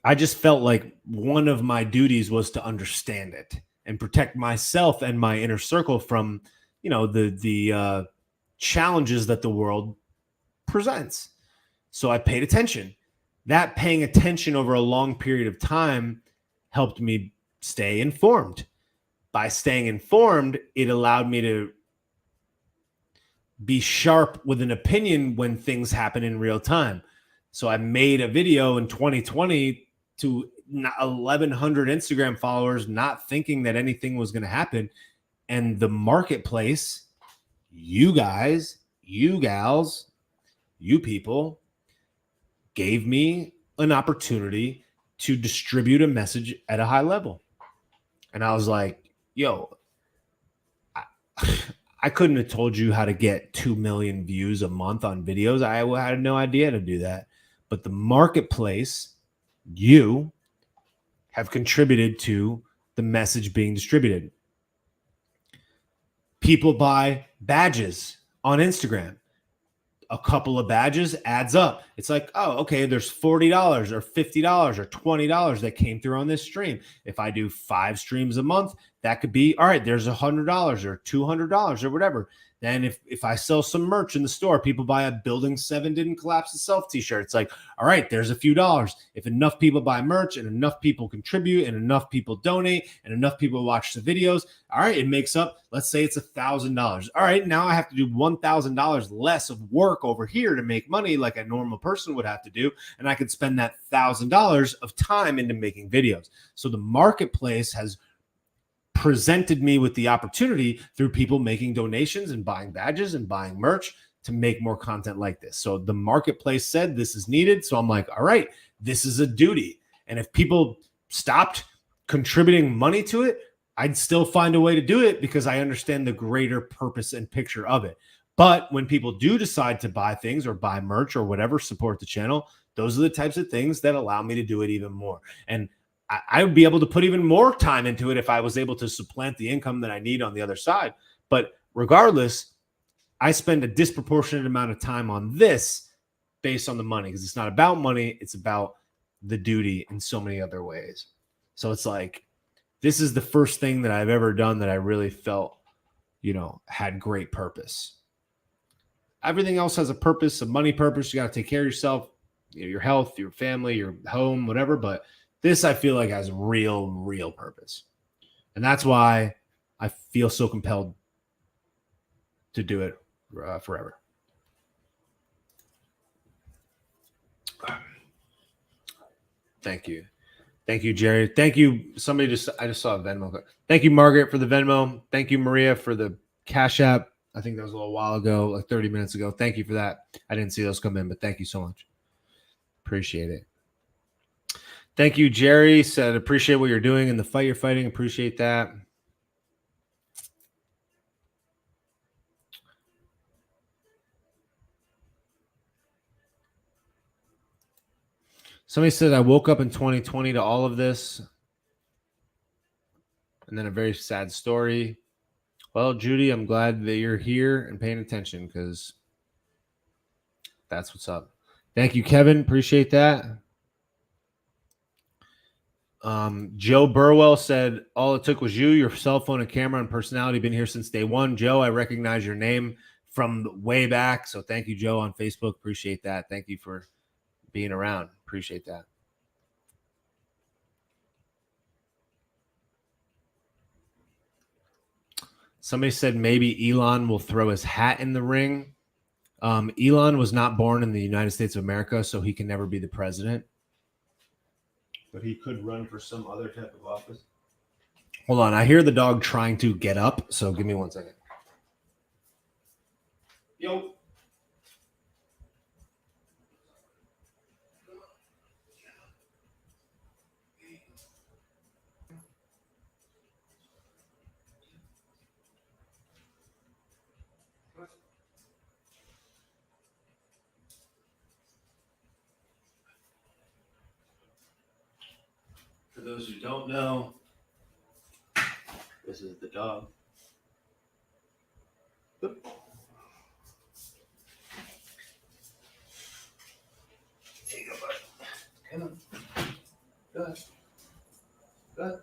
I just felt like one of my duties was to understand it and protect myself and my inner circle from, the challenges that the world presents. So I paid attention. That paying attention over a long period of time helped me stay informed. By staying informed, it allowed me to be sharp with an opinion when things happen in real time. So I made a video in 2020 to 1,100 Instagram followers, not thinking that anything was going to happen. And the marketplace, you guys, you gals, you people, gave me an opportunity to distribute a message at a high level. And I was like, yo, I couldn't have told you how to get 2 million views a month on videos. I had no idea to do that. But the marketplace, you have contributed to the message being distributed. People buy badges on Instagram. A couple of badges adds up. It's like, oh, okay, there's $40 or $50 or $20 that came through on this stream. If I do 5 streams a month, that could be, all right, there's $100 or $200 or whatever. Then if I sell some merch in the store, people buy a Building 7 Didn't Collapse Itself t-shirt. It's like, all right, there's a few dollars. If enough people buy merch and enough people contribute and enough people donate and enough people watch the videos, all right, it makes up, let's say it's $1,000. All right, now I have to do $1,000 less of work over here to make money like a normal person would have to do. And I could spend that $1,000 of time into making videos. So the marketplace has presented me with the opportunity through people making donations and buying badges and buying merch to make more content like this. So the marketplace said this is needed. So I'm like, all right, this is a duty. And if people stopped contributing money to it, I'd still find a way to do it because I understand the greater purpose and picture of it. But when people do decide to buy things or buy merch or whatever, support the channel, those are the types of things that allow me to do it even more. And I would be able to put even more time into it if I was able to supplant the income that I need on the other side. But regardless, I spend a disproportionate amount of time on this based on the money because it's not about money. It's about the duty in so many other ways. So it's like, this is the first thing that I've ever done that I really felt, had great purpose. Everything else has a purpose, a money purpose. You got to take care of yourself, your health, your family, your home, whatever. But this, I feel like, has real purpose. And that's why I feel so compelled to do it forever. Thank you. Thank you, Jerry. Thank you. I just saw a Venmo. Thank you, Margaret, for the Venmo. Thank you, Maria, for the Cash App. I think that was a little while ago, like 30 minutes ago. Thank you for that. I didn't see those come in, but thank you so much. Appreciate it. Thank you, Jerry. Said, appreciate what you're doing in the fight you're fighting. Appreciate that. Somebody said, I woke up in 2020 to all of this. And then a very sad story. Well, Judy, I'm glad that you're here and paying attention because that's what's up. Thank you, Kevin. Appreciate that. Joe Burwell said, all it took was you, your cell phone and camera and personality. Been here since day one. Joe, I recognize your name from way back. So thank you, Joe, on Facebook. Appreciate that. Thank you for being around. Appreciate that. Somebody said maybe Elon will throw his hat in the ring. Elon was not born in the United States of America, so he can never be the president. But he could run for some other type of office. Hold on. I hear the dog trying to get up, so give me 1 second. Yo. those who don't know, this is the dog. Oop. There you go, bud. Come on. Go ahead. Go ahead.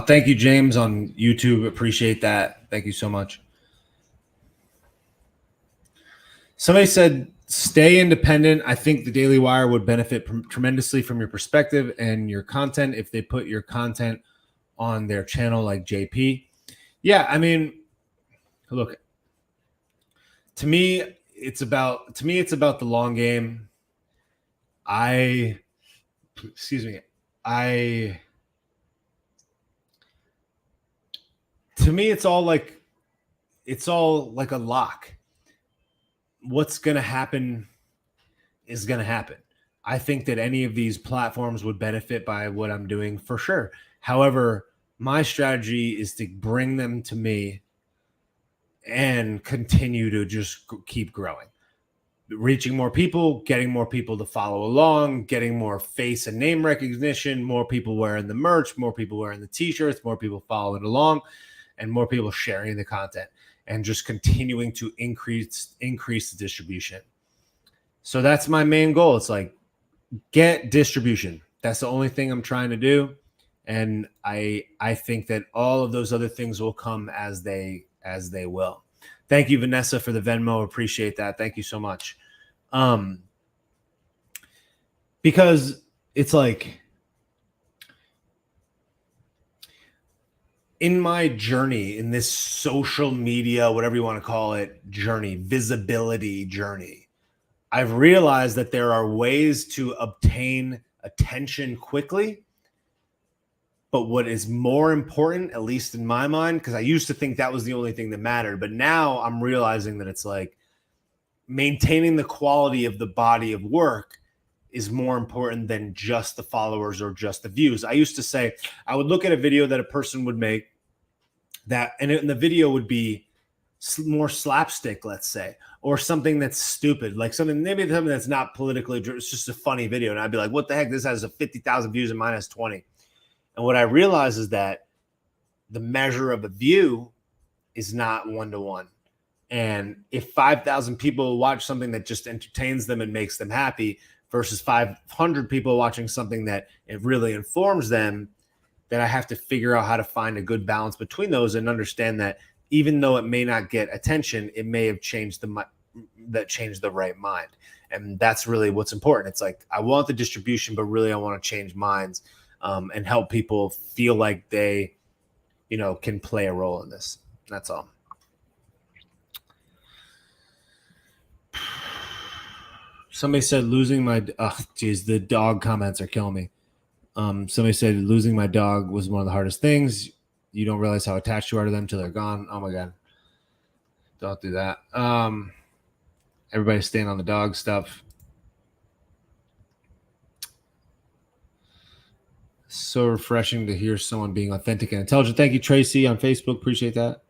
Thank you, James, on YouTube. Appreciate that. Thank you so much. Somebody said, stay independent. I think the Daily Wire would benefit tremendously from your perspective and your content if they put your content on their channel like JP. Yeah, I mean, look, to me, it's about the long game. To me, it's all like a lock. What's going to happen is going to happen. I think that any of these platforms would benefit by what I'm doing for sure. However, my strategy is to bring them to me and continue to just keep growing, reaching more people, getting more people to follow along, getting more face and name recognition, more people wearing the merch, more people wearing the t-shirts, more people following along, and more people sharing the content, and just continuing to increase the distribution. So that's my main goal. It's like, get distribution. That's the only thing I'm trying to do. And I think that all of those other things will come as they will. Thank you, Vanessa, for the Venmo. Appreciate that. Thank you so much. Because it's like, in my journey, in this social media, whatever you want to call it, journey, visibility journey, I've realized that there are ways to obtain attention quickly. But what is more important, at least in my mind, because I used to think that was the only thing that mattered, but now I'm realizing that it's like maintaining the quality of the body of work is more important than just the followers or just the views. I used to say, I would look at a video that a person would make and the video would be more slapstick, let's say, or something that's stupid, like maybe something that's not politically, it's just a funny video. And I'd be like, what the heck? This has 50,000 views and mine has 20. And what I realize is that the measure of a view is not one-to-one. And if 5,000 people watch something that just entertains them and makes them happy versus 500 people watching something that it really informs them, then I have to figure out how to find a good balance between those and understand that even though it may not get attention, it may have changed the right mind. And that's really what's important. It's like, I want the distribution, but really I want to change minds. And help people feel like they, can play a role in this. That's all. Somebody said the dog comments are killing me. Somebody said losing my dog was one of the hardest things. You don't realize how attached you are to them until they're gone. Oh my God. Don't do that. Everybody's staying on the dog stuff. So refreshing to hear someone being authentic and intelligent. Thank you, Tracy, on Facebook. Appreciate that.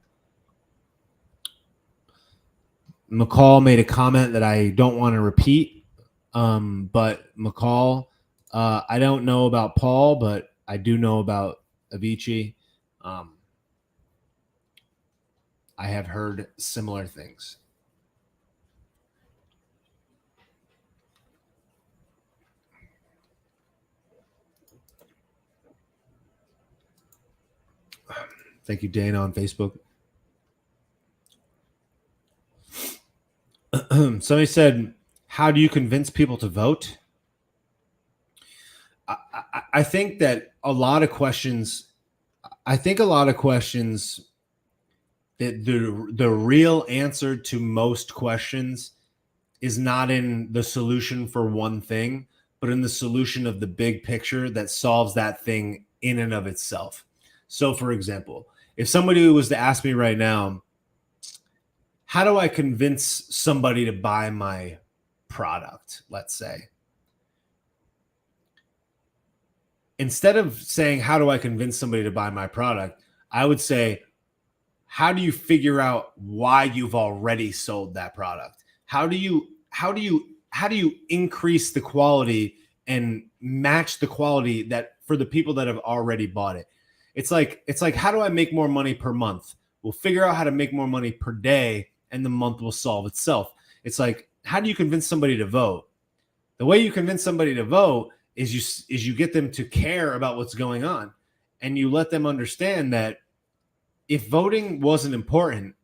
McCall made a comment that I don't want to repeat. But McCall, I don't know about Paul, but I do know about Avicii. I have heard similar things. Thank you, Dana, on Facebook. Somebody said, how do you convince people to vote? I think that a lot of questions, that the real answer to most questions is not in the solution for one thing, but in the solution of the big picture that solves that thing in and of itself. So, for example, if somebody was to ask me right now, how do I convince somebody to buy my product, let's say, instead of saying, how do I convince somebody to buy my product, I would say, how do you figure out why you've already sold that product? How do you increase the quality and match the quality that for the people that have already bought it? It's like, how do I make more money per month? We'll figure out how to make more money per day, and the month will solve itself. It's like, how do you convince somebody to vote? The way you convince somebody to vote is you get them to care about what's going on, and you let them understand that if voting wasn't important,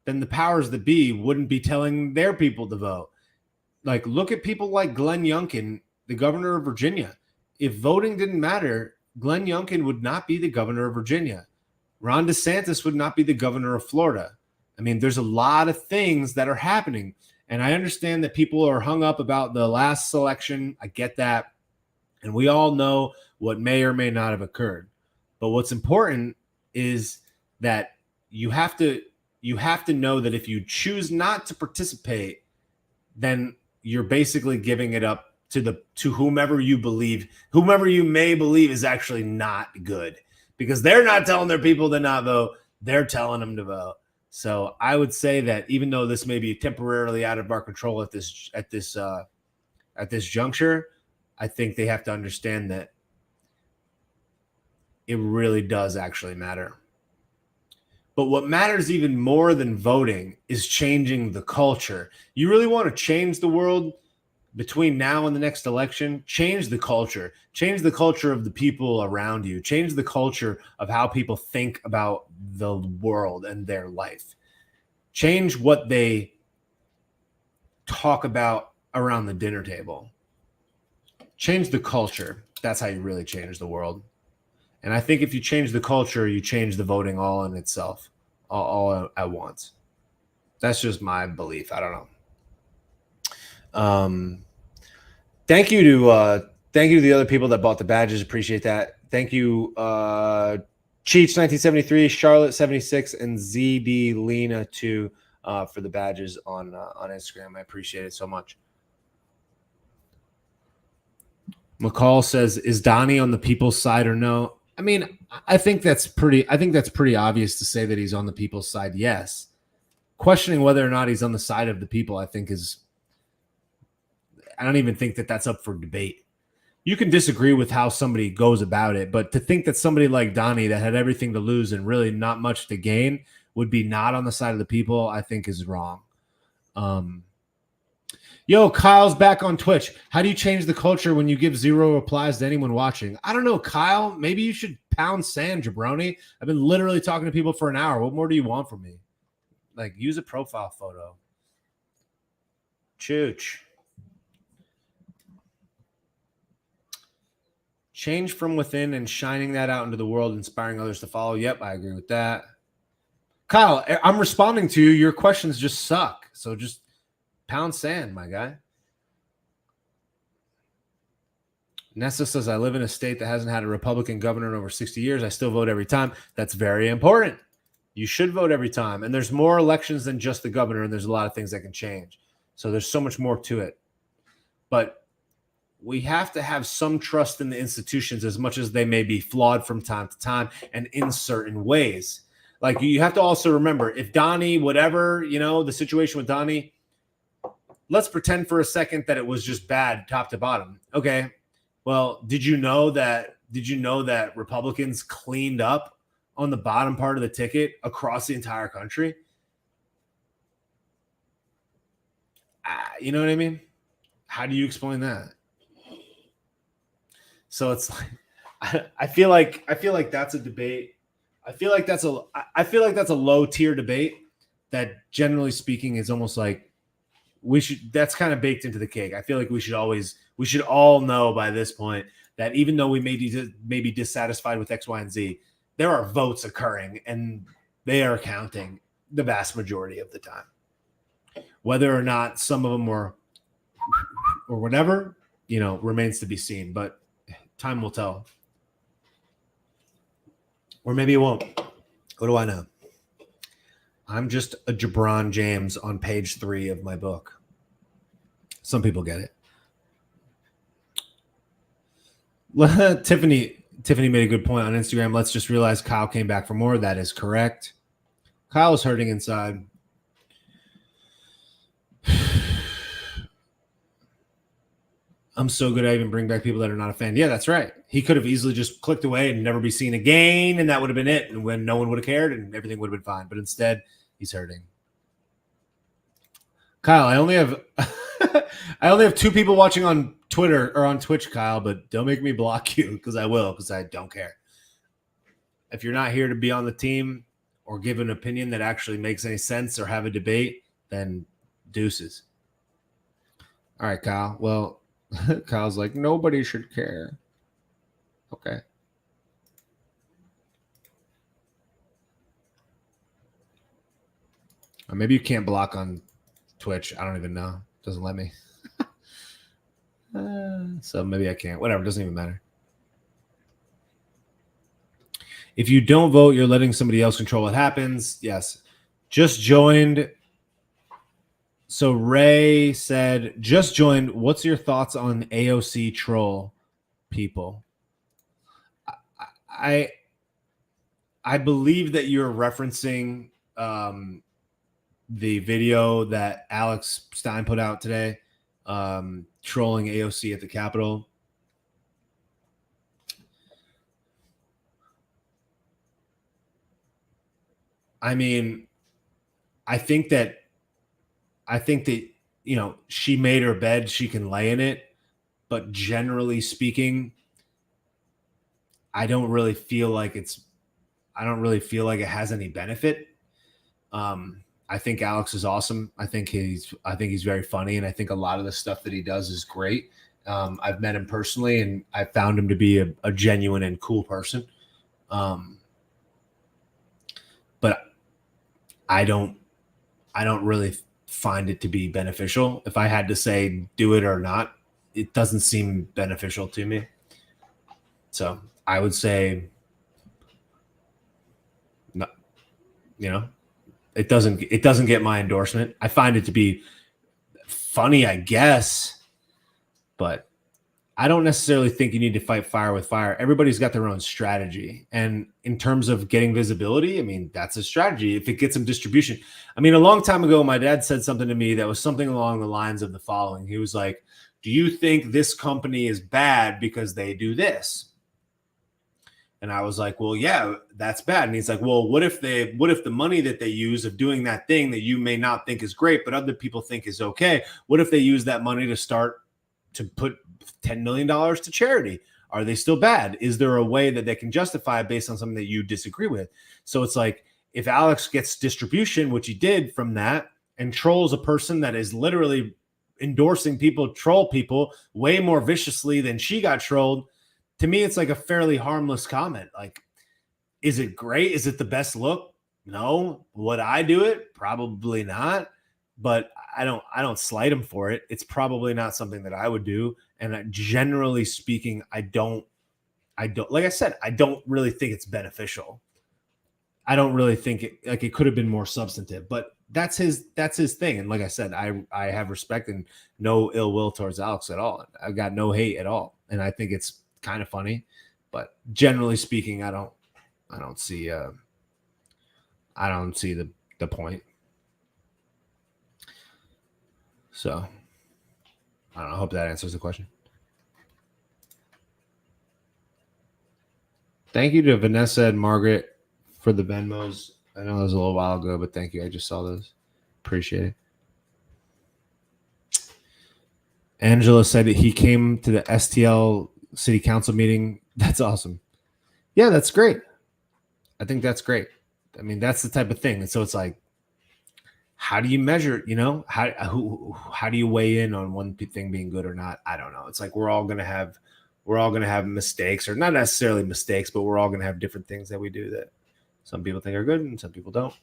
then the powers that be wouldn't be telling their people to vote. Like, look at people like Glenn Youngkin, the governor of Virginia. If voting didn't matter, Glenn Youngkin would not be the governor of Virginia. Ron DeSantis would not be the governor of Florida. I mean, there's a lot of things that are happening. And I understand that people are hung up about the last election. I get that. And we all know what may or may not have occurred. But what's important is that you have to know that if you choose not to participate, then you're basically giving it up to whomever you may believe is actually not good, because they're not telling their people to not vote. They're telling them to vote. So I would say that even though this may be temporarily out of our control at this juncture, I think they have to understand that it really does actually matter. But what matters even more than voting is changing the culture. You really want to change the world between now and the next election? Change the culture. Change the culture of the people around you. Change the culture of how people think about the world and their life. Change what they talk about around the dinner table. Change the culture. That's how you really change the world. And I think if you change the culture, you change the voting all in itself, all at once. That's just my belief. I don't know. Thank you to the other people that bought the badges. Appreciate that. Thank you, Cheech 1973, Charlotte 76, and ZD Lena 2 for the badges on Instagram. I appreciate it so much. McCall says, "Is Donnie on the people's side or no?" I mean, I think that's pretty obvious to say that he's on the people's side. Yes. Questioning whether or not he's on the side of the people, I think I don't even think that that's up for debate. You can disagree with how somebody goes about it, but to think that somebody like Donnie that had everything to lose and really not much to gain would be not on the side of the people, I think is wrong. Yo, Kyle's back on Twitch. How do you change the culture when you give 0 replies to anyone watching? I don't know, Kyle. Maybe you should pound sand, jabroni. I've been literally talking to people for an hour. What more do you want from me? Like, use a profile photo. Chooch. Change from within and shining that out into the world, inspiring others to follow. Yep, I agree with that. Kyle, I'm responding to you. Your questions just suck. So just pound sand, my guy. Nessa says, I live in a state that hasn't had a Republican governor in over 60 years. I still vote every time. That's very important. You should vote every time. And there's more elections than just the governor, and there's a lot of things that can change. So there's so much more to it. But we have to have some trust in the institutions, as much as they may be flawed from time to time and in certain ways. Like, you have to also remember, if Donnie, whatever, the situation with Donnie, let's pretend for a second that it was just bad top to bottom. Okay. Well, did you know that Republicans cleaned up on the bottom part of the ticket across the entire country? You know what I mean? How do you explain that? So it's like, I feel like that's a debate. I feel like that's a low tier debate that, generally speaking, is almost like that's kind of baked into the cake. I feel like we should all know by this point that even though we may be dissatisfied with X, Y, and Z, there are votes occurring and they are counting the vast majority of the time. Whether or not some of them were or whatever, remains to be seen. But time will tell. Or maybe it won't. What do I know? I'm just a Jabron James on page 3 of my book. Some people get it. Tiffany made a good point on Instagram. Let's just realize Kyle came back for more. That is correct. Kyle is hurting inside. I'm so good I even bring back people that are not a fan. Yeah, that's right. He could have easily just clicked away and never be seen again, and that would have been it. And when no one would have cared, and everything would have been fine. But instead, he's hurting. Kyle, I only have I only have 2 people watching on Twitter or on Twitch, Kyle, but don't make me block you because I will, because I don't care. If you're not here to be on the team or give an opinion that actually makes any sense or have a debate, then deuces. All right, Kyle. Well, Kyle's like, nobody should care. Okay. Or maybe you can't block on Twitch. I don't even know. Doesn't let me. So maybe I can't. Whatever. Doesn't even matter. If you don't vote, you're letting somebody else control what happens. Yes. Just joined. So Ray said, just joined. What's your thoughts on AOC troll people? I believe that you're referencing the video that Alex Stein put out today, trolling AOC at the Capitol. I mean, I think that she made her bed, she can lay in it, but generally speaking, I don't really feel like it has any benefit. I think Alex is awesome. I think he's very funny, and I think a lot of the stuff that he does is great. I've met him personally, and I found him to be a genuine and cool person. But I don't really find it to be beneficial. If I had to say do it or not, it doesn't seem beneficial to me. So I would say no, it doesn't get my endorsement. I find it to be funny, I guess, but I don't necessarily think you need to fight fire with fire. Everybody's got their own strategy. And in terms of getting visibility, I mean, that's a strategy. If it gets some distribution. I mean, a long time ago, my dad said something to me that was something along the lines of the following. He was like, do you think this company is bad because they do this? And I was like, well, yeah, that's bad. And he's like, well, what if the money that they use of doing that thing that you may not think is great, but other people think is okay, what if they use that money to put $10 million to charity? Are they still bad? Is there a way that they can justify it based on something that you disagree with? So it's like, if Alex gets distribution, which he did from that, and trolls a person that is literally endorsing people, troll people way more viciously than she got trolled, to me, it's like a fairly harmless comment. Like, is it great? Is it the best look? No. Would I do it? Probably not. But I don't slight him for it. It's probably not something that I would do. And generally speaking, I don't, like I said, I don't really think it's beneficial. I don't really think it could have been more substantive, but that's his thing. And like I said, I have respect and no ill will towards Alex at all. I've got no hate at all. And I think it's kind of funny, but generally speaking, I don't see the point. So I don't know. I hope that answers the question. Thank you to Vanessa and Margaret for the Venmos. I know it was a little while ago, but thank you. I just saw those. Appreciate it. Angela said that he came to the STL city council meeting. That's awesome. Yeah, that's great. I think that's great. I mean, that's the type of thing. And so it's like, how do you measure, how do you weigh in on one thing being good or not? I don't know. It's like, we're all going to have mistakes, or not necessarily mistakes, but we're all going to have different things that we do that some people think are good and some people don't.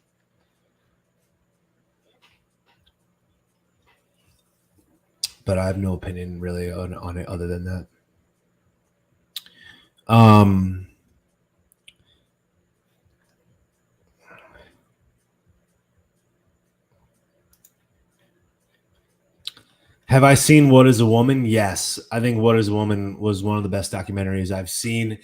but I have no opinion really on it other than that. Have I seen What Is a Woman? Yes. I think What Is a Woman was one of the best documentaries I've seen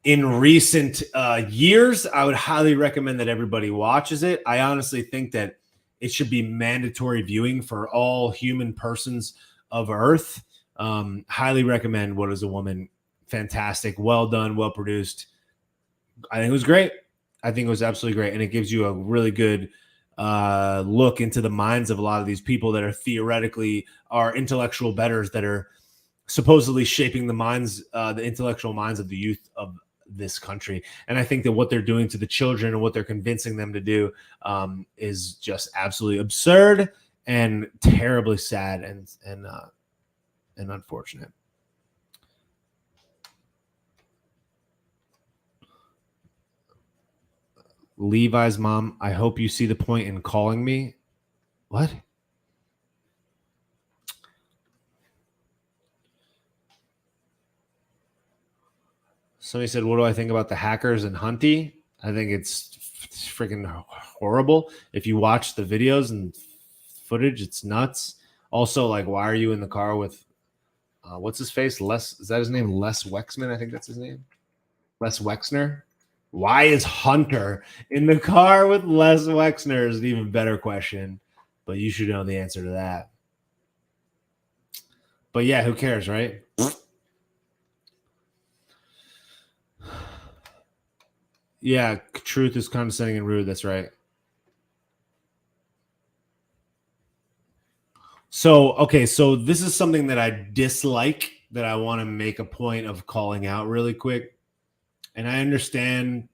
in recent years. I would highly recommend that everybody watches it. I honestly think that it should be mandatory viewing for all human persons of Earth. Highly recommend What Is a Woman. Fantastic. Well done. Well produced. I think it was great. I think it was absolutely great. And it gives you a really good look into the minds of a lot of these people that are theoretically are intellectual betters that are supposedly shaping the minds, the intellectual minds of the youth of this country. And I think that what they're doing to the children and what they're convincing them to do is just absolutely absurd and terribly sad and unfortunate. Levi's mom, I hope you see the point in calling me. What? Somebody said, what do I think about the hackers and Hunty? I think it's freaking horrible. If you watch the videos and footage, it's nuts. Also, like, why are you in the car with, what's his face? Is that his name? Les Wexman? I think that's his name. Les Wexner. Why is Hunter in the car with Les Wexner is an even better question, but you should know the answer to that. But yeah, who cares, right? Yeah, truth is condescending and rude. That's right. So, okay, so this is something that I dislike that I want to make a point of calling out really quick. And I understand,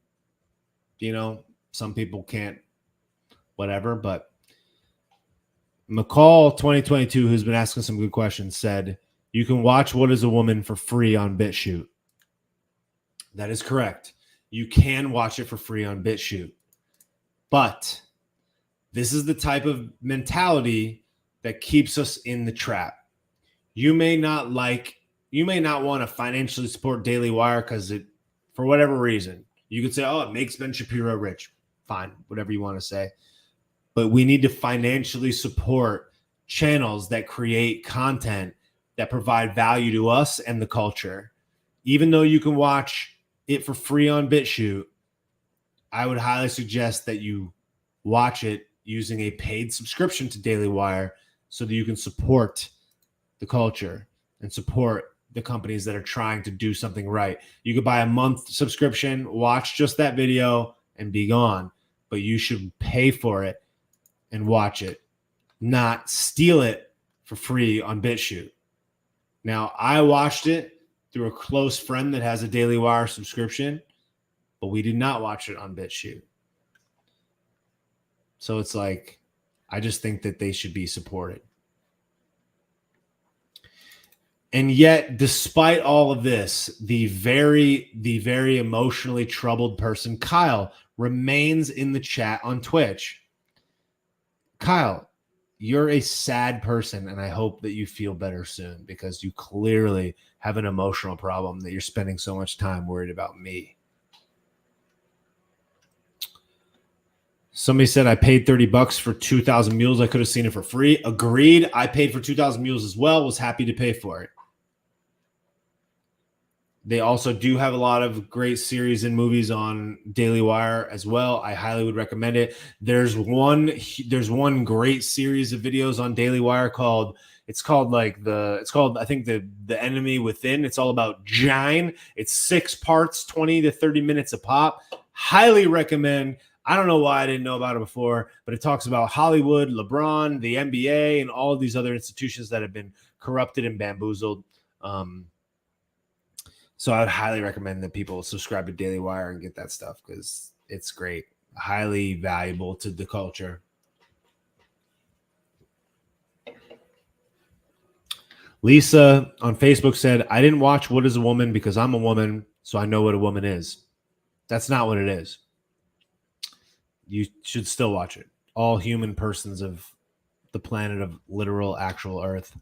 some people can't, whatever, but McCall 2022, who's been asking some good questions, said, you can watch What Is a Woman for free on BitChute. That is correct. You can watch it for free on BitChute. But this is the type of mentality that keeps us in the trap. You may not want to financially support Daily Wire because for whatever reason, you could say, oh, it makes Ben Shapiro rich. Fine, whatever you want to say. But we need to financially support channels that create content that provide value to us and the culture. Even though you can watch it for free on BitChute, I would highly suggest that you watch it using a paid subscription to Daily Wire so that you can support the culture and support the companies that are trying to do something right. You could buy a month subscription, watch just that video, and be gone. But you should pay for it and watch it, not steal it for free on BitChute. Now, I watched it through a close friend that has a Daily Wire subscription, but we did not watch it on BitChute. So it's like, I just think that they should be supported. And yet, despite all of this, the very emotionally troubled person, Kyle, remains in the chat on Twitch. Kyle, you're a sad person, and I hope that you feel better soon because you clearly have an emotional problem that you're spending so much time worried about me. Somebody said I paid $30 for 2,000 mules. I could have seen it for free. Agreed. I paid for 2,000 mules as well. Was happy to pay for it. They also do have a lot of great series and movies on Daily Wire as well. I highly would recommend it. There's one great series of videos on Daily Wire called I think the Enemy Within. It's all about Gine. It's 6 parts, 20 to 30 minutes a pop. Highly recommend. I don't know why I didn't know about it before, but it talks about Hollywood, LeBron, the NBA, and all of these other institutions that have been corrupted and bamboozled. So I would highly recommend that people subscribe to Daily Wire and get that stuff because it's great, highly valuable to the culture. Lisa on Facebook said, I didn't watch What Is a Woman because I'm a woman, so I know what a woman is. That's not what it is. You should still watch it. All human persons of the planet of literal, actual Earth.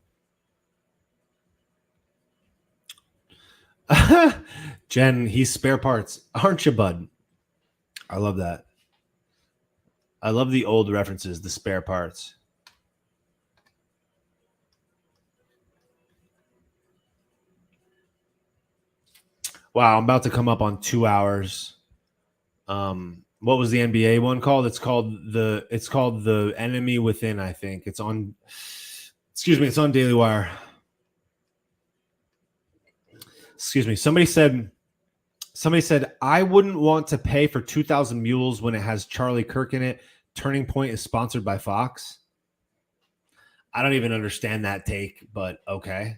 Jen, he's spare parts, aren't you, bud? I love that. I love the old references, the spare parts. Wow, I'm about to come up on 2 hours. What was the NBA one called? It's called the Enemy Within, I think. It's on Daily Wire. Excuse me. Somebody said I wouldn't want to pay for 2,000 Mules when it has Charlie Kirk in it. Turning Point is sponsored by Fox. I don't even understand that take, but okay.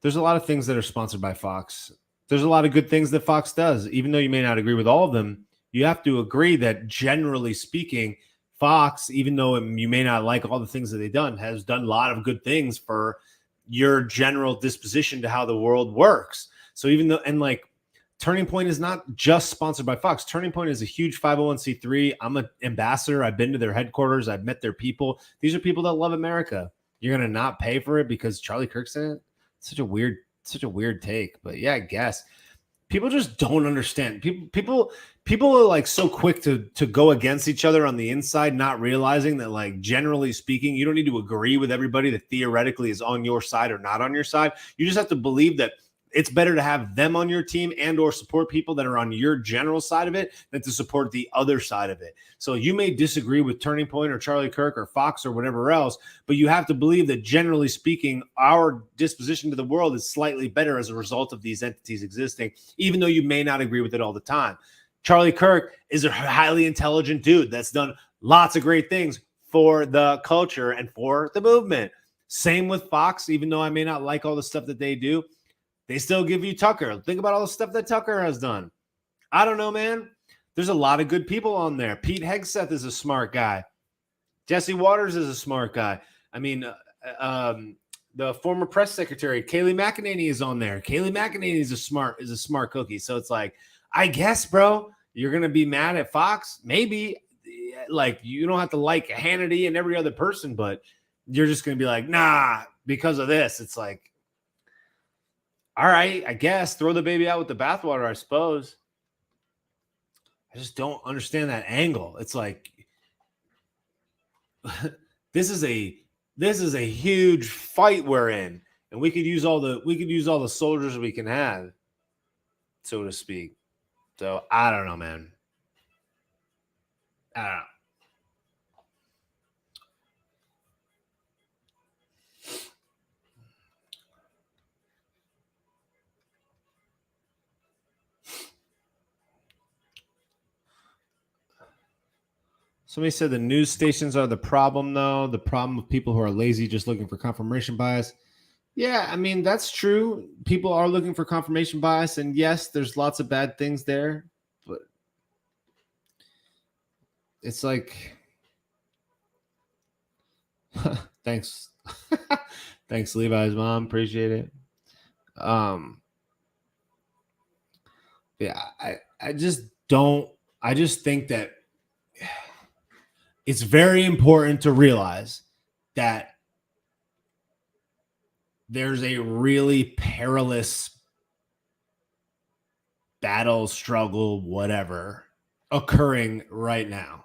There's a lot of things that are sponsored by Fox. There's a lot of good things that Fox does. Even though you may not agree with all of them, you have to agree that generally speaking, Fox, even though you may not like all the things that they've done, has done a lot of good things for your general disposition to how the world works. So even though, and like, Turning Point is not just sponsored by Fox. Turning Point is a huge 501c3. I'm an ambassador. I've been to their headquarters. I've met their people. These are people that love America. You're going to not pay for it because Charlie Kirk's in it? Such a weird take. But yeah, I guess people just don't understand. People are like so quick to go against each other on the inside, not realizing that, like, generally speaking, you don't need to agree with everybody that theoretically is on your side or not on your side. You just have to believe that it's better to have them on your team and or support people that are on your general side of it than to support the other side of it. So you may disagree with Turning Point or Charlie Kirk or Fox or whatever else, but you have to believe that generally speaking, our disposition to the world is slightly better as a result of these entities existing, even though you may not agree with it all the time. Charlie Kirk is a highly intelligent dude that's done lots of great things for the culture and for the movement. Same with Fox, even though I may not like all the stuff that they do. They still give you Tucker. Think about all the stuff that Tucker has done. I don't know, man. There's a lot of good people on there. Pete Hegseth is a smart guy. Jesse Waters is a smart guy. I mean, the former press secretary, Kayleigh McEnany, is on there. Kayleigh McEnany is a smart cookie. So it's like, I guess, bro, you're going to be mad at Fox. Maybe. Like, you don't have to like Hannity and every other person, but you're just going to be like, nah, because of this. It's like, all right, I guess throw the baby out with the bathwater, I suppose. I just don't understand that angle. It's like this is a huge fight we're in, and we could use all the soldiers we can have, so to speak. So I don't know, man. I don't know. Somebody said the news stations are the problem, though. The problem with people who are lazy, just looking for confirmation bias. Yeah, I mean, that's true. People are looking for confirmation bias. And yes, there's lots of bad things there. But it's like, thanks. Thanks, Levi's mom. Appreciate it. Yeah, I just think that it's very important to realize that there's a really perilous battle, struggle, whatever, occurring right now.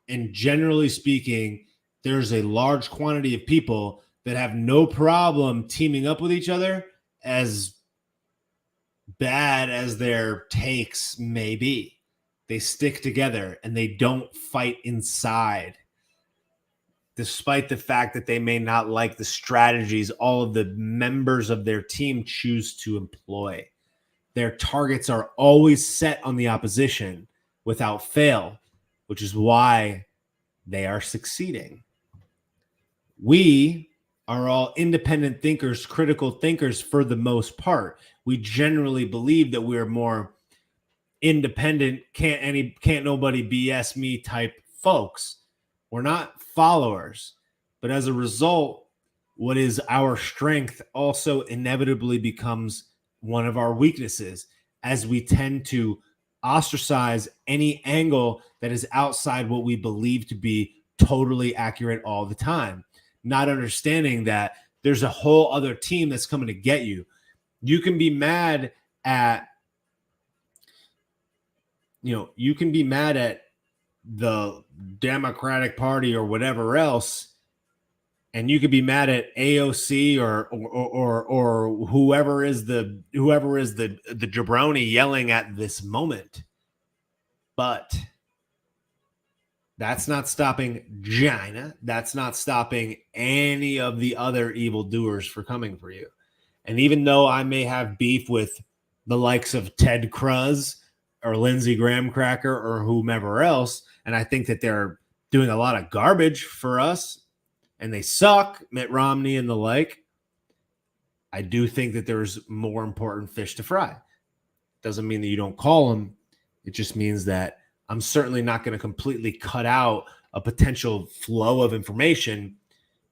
And generally speaking, there's a large quantity of people that have no problem teaming up with each other, as bad as their takes may be. They stick together and they don't fight inside, despite the fact that they may not like the strategies all of the members of their team choose to employ. Their targets are always set on the opposition without fail, which is why they are succeeding. We are all independent thinkers, critical thinkers for the most part. We generally believe that we're more independent, can't nobody BS me type folks. We're not followers, but as a result, what is our strength also inevitably becomes one of our weaknesses, as we tend to ostracize any angle that is outside what we believe to be totally accurate all the time, not understanding that there's a whole other team that's coming to get you. You can be mad at, you can be mad at the Democratic Party or whatever else, and you could be mad at AOC or whoever is the jabroni yelling at this moment, but that's not stopping China. That's not stopping any of the other evildoers for coming for you. And even though I may have beef with the likes of Ted Cruz or Lindsey Graham Cracker or whomever else, and I think that they're doing a lot of garbage for us and they suck, Mitt Romney and the like, I do think that there's more important fish to fry. Doesn't mean that you don't call them. It just means that I'm certainly not going to completely cut out a potential flow of information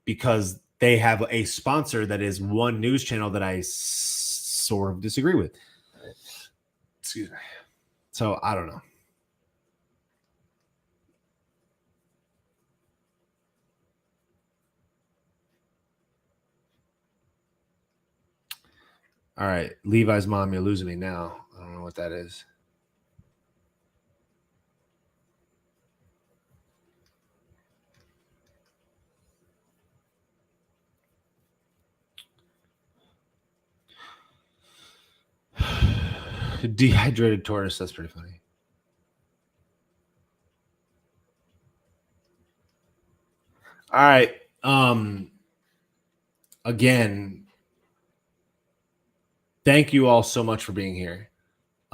because they have a sponsor that is one news channel that I sort of disagree with. Excuse me. So I don't know. All right. Levi's mom, you're losing me now. I don't know what that is. Dehydrated tortoise. That's pretty funny. All right. Again, thank you all so much for being here.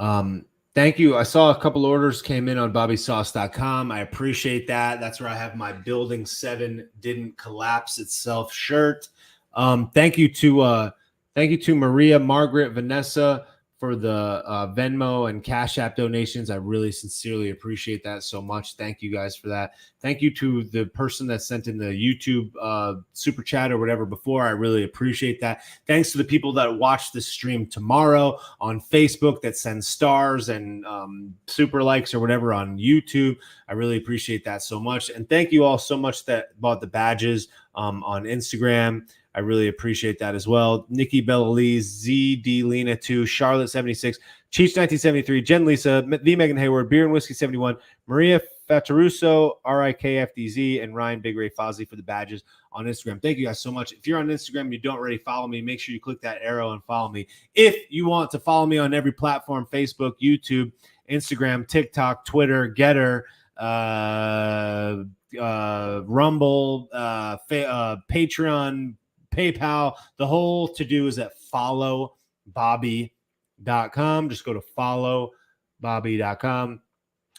Thank you. I saw a couple orders came in on bobbysauce.com. I appreciate that. That's where I have my Building 7 Didn't Collapse Itself shirt. Thank you to Maria, Margaret, Vanessa for the Venmo and Cash App donations. I really sincerely appreciate that so much. Thank you guys for that. Thank you to the person that sent in the YouTube super chat or whatever before. I really appreciate that. Thanks to the people that watch the stream tomorrow on Facebook that send stars and super likes or whatever on YouTube. I really appreciate that so much. And thank you all so much that bought the badges on Instagram. I really appreciate that as well. Nikki Bellalees, ZD Lena 2, Charlotte 76, Cheech 1973, Jen Lisa, The Megan Hayward, Beer and Whiskey 71, Maria Fataruso, RIKFDZ, and Ryan Big Ray Fozzie for the badges on Instagram. Thank you guys so much. If you're on Instagram and you don't already follow me, make sure you click that arrow and follow me. If you want to follow me on every platform, Facebook, YouTube, Instagram, TikTok, Twitter, Getter, Rumble, Patreon, PayPal, the whole to do is at followbobby.com. Just go to followbobby.com.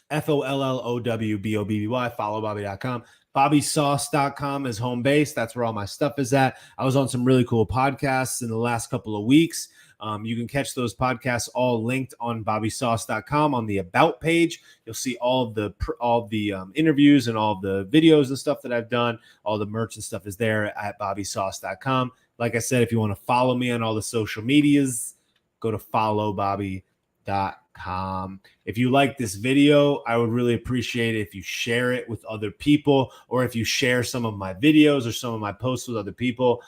FOLLOWBOBBY, followbobby.com. Bobbysauce.com is home base. That's where all my stuff is at. I was on some really cool podcasts in the last couple of weeks. You can catch those podcasts all linked on bobbysauce.com on the About page. You'll see all the interviews and all the videos and stuff that I've done. All the merch and stuff is there at bobbysauce.com. Like I said, if you want to follow me on all the social medias, go to followbobby.com. If you like this video, I would really appreciate it if you share it with other people, or if you share some of my videos or some of my posts with other people.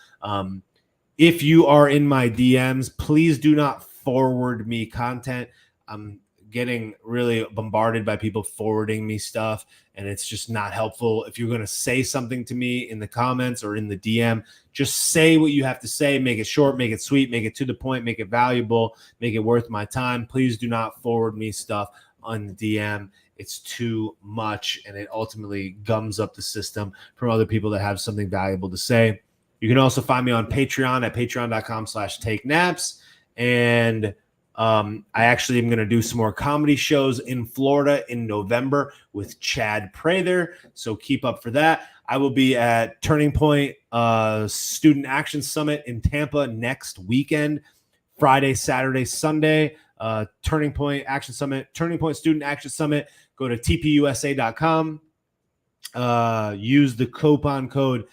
If you are in my DMs, please do not forward me content. I'm getting really bombarded by people forwarding me stuff, and it's just not helpful. If you're going to say something to me in the comments or in the DM, just say what you have to say. Make it short, make it sweet, make it to the point, make it valuable, make it worth my time. Please do not forward me stuff on the DM. It's too much, and it ultimately gums up the system from other people that have something valuable to say. You can also find me on Patreon at patreon.com/takenaps. And I actually am going to do some more comedy shows in Florida in November with Chad Prather. So keep up for that. I will be at Turning Point Student Action Summit in Tampa next weekend, Friday, Saturday, Sunday. Turning Point Action Summit, Turning Point Student Action Summit. Go to tpusa.com. Use the coupon code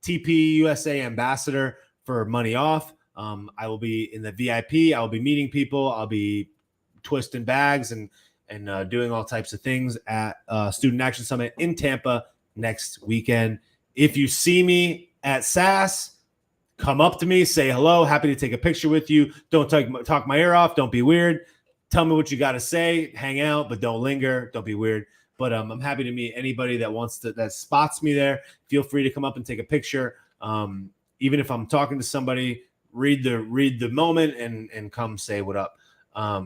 TPUSA Ambassador for money off. I will be in the VIP. I will be meeting people. I'll be twisting bags and doing all types of things at Student Action Summit in Tampa next weekend. If you see me at SAS, come up to me, say hello, happy to take a picture with you. Don't talk my ear off. Don't be weird. Tell me what you got to say. Hang out, but don't linger. Don't be weird. But I'm happy to meet anybody that spots me there. Feel free to come up and take a picture. Even if I'm talking to somebody, read the moment and come say what up. I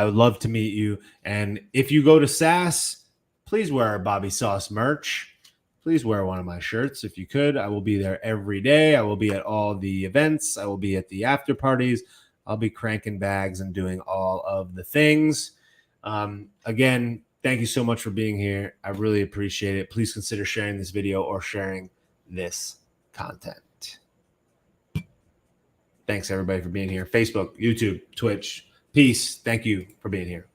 would love to meet you. And if you go to SAS, please wear our Bobby Sauce merch. Please wear one of my shirts if you could. I will be there every day. I will be at all the events. I will be at the after parties. I'll be cranking bags and doing all of the things. Again, thank you so much for being here. I really appreciate it. Please consider sharing this video or sharing this content. Thanks everybody for being here. Facebook, YouTube, Twitch. Peace. Thank you for being here.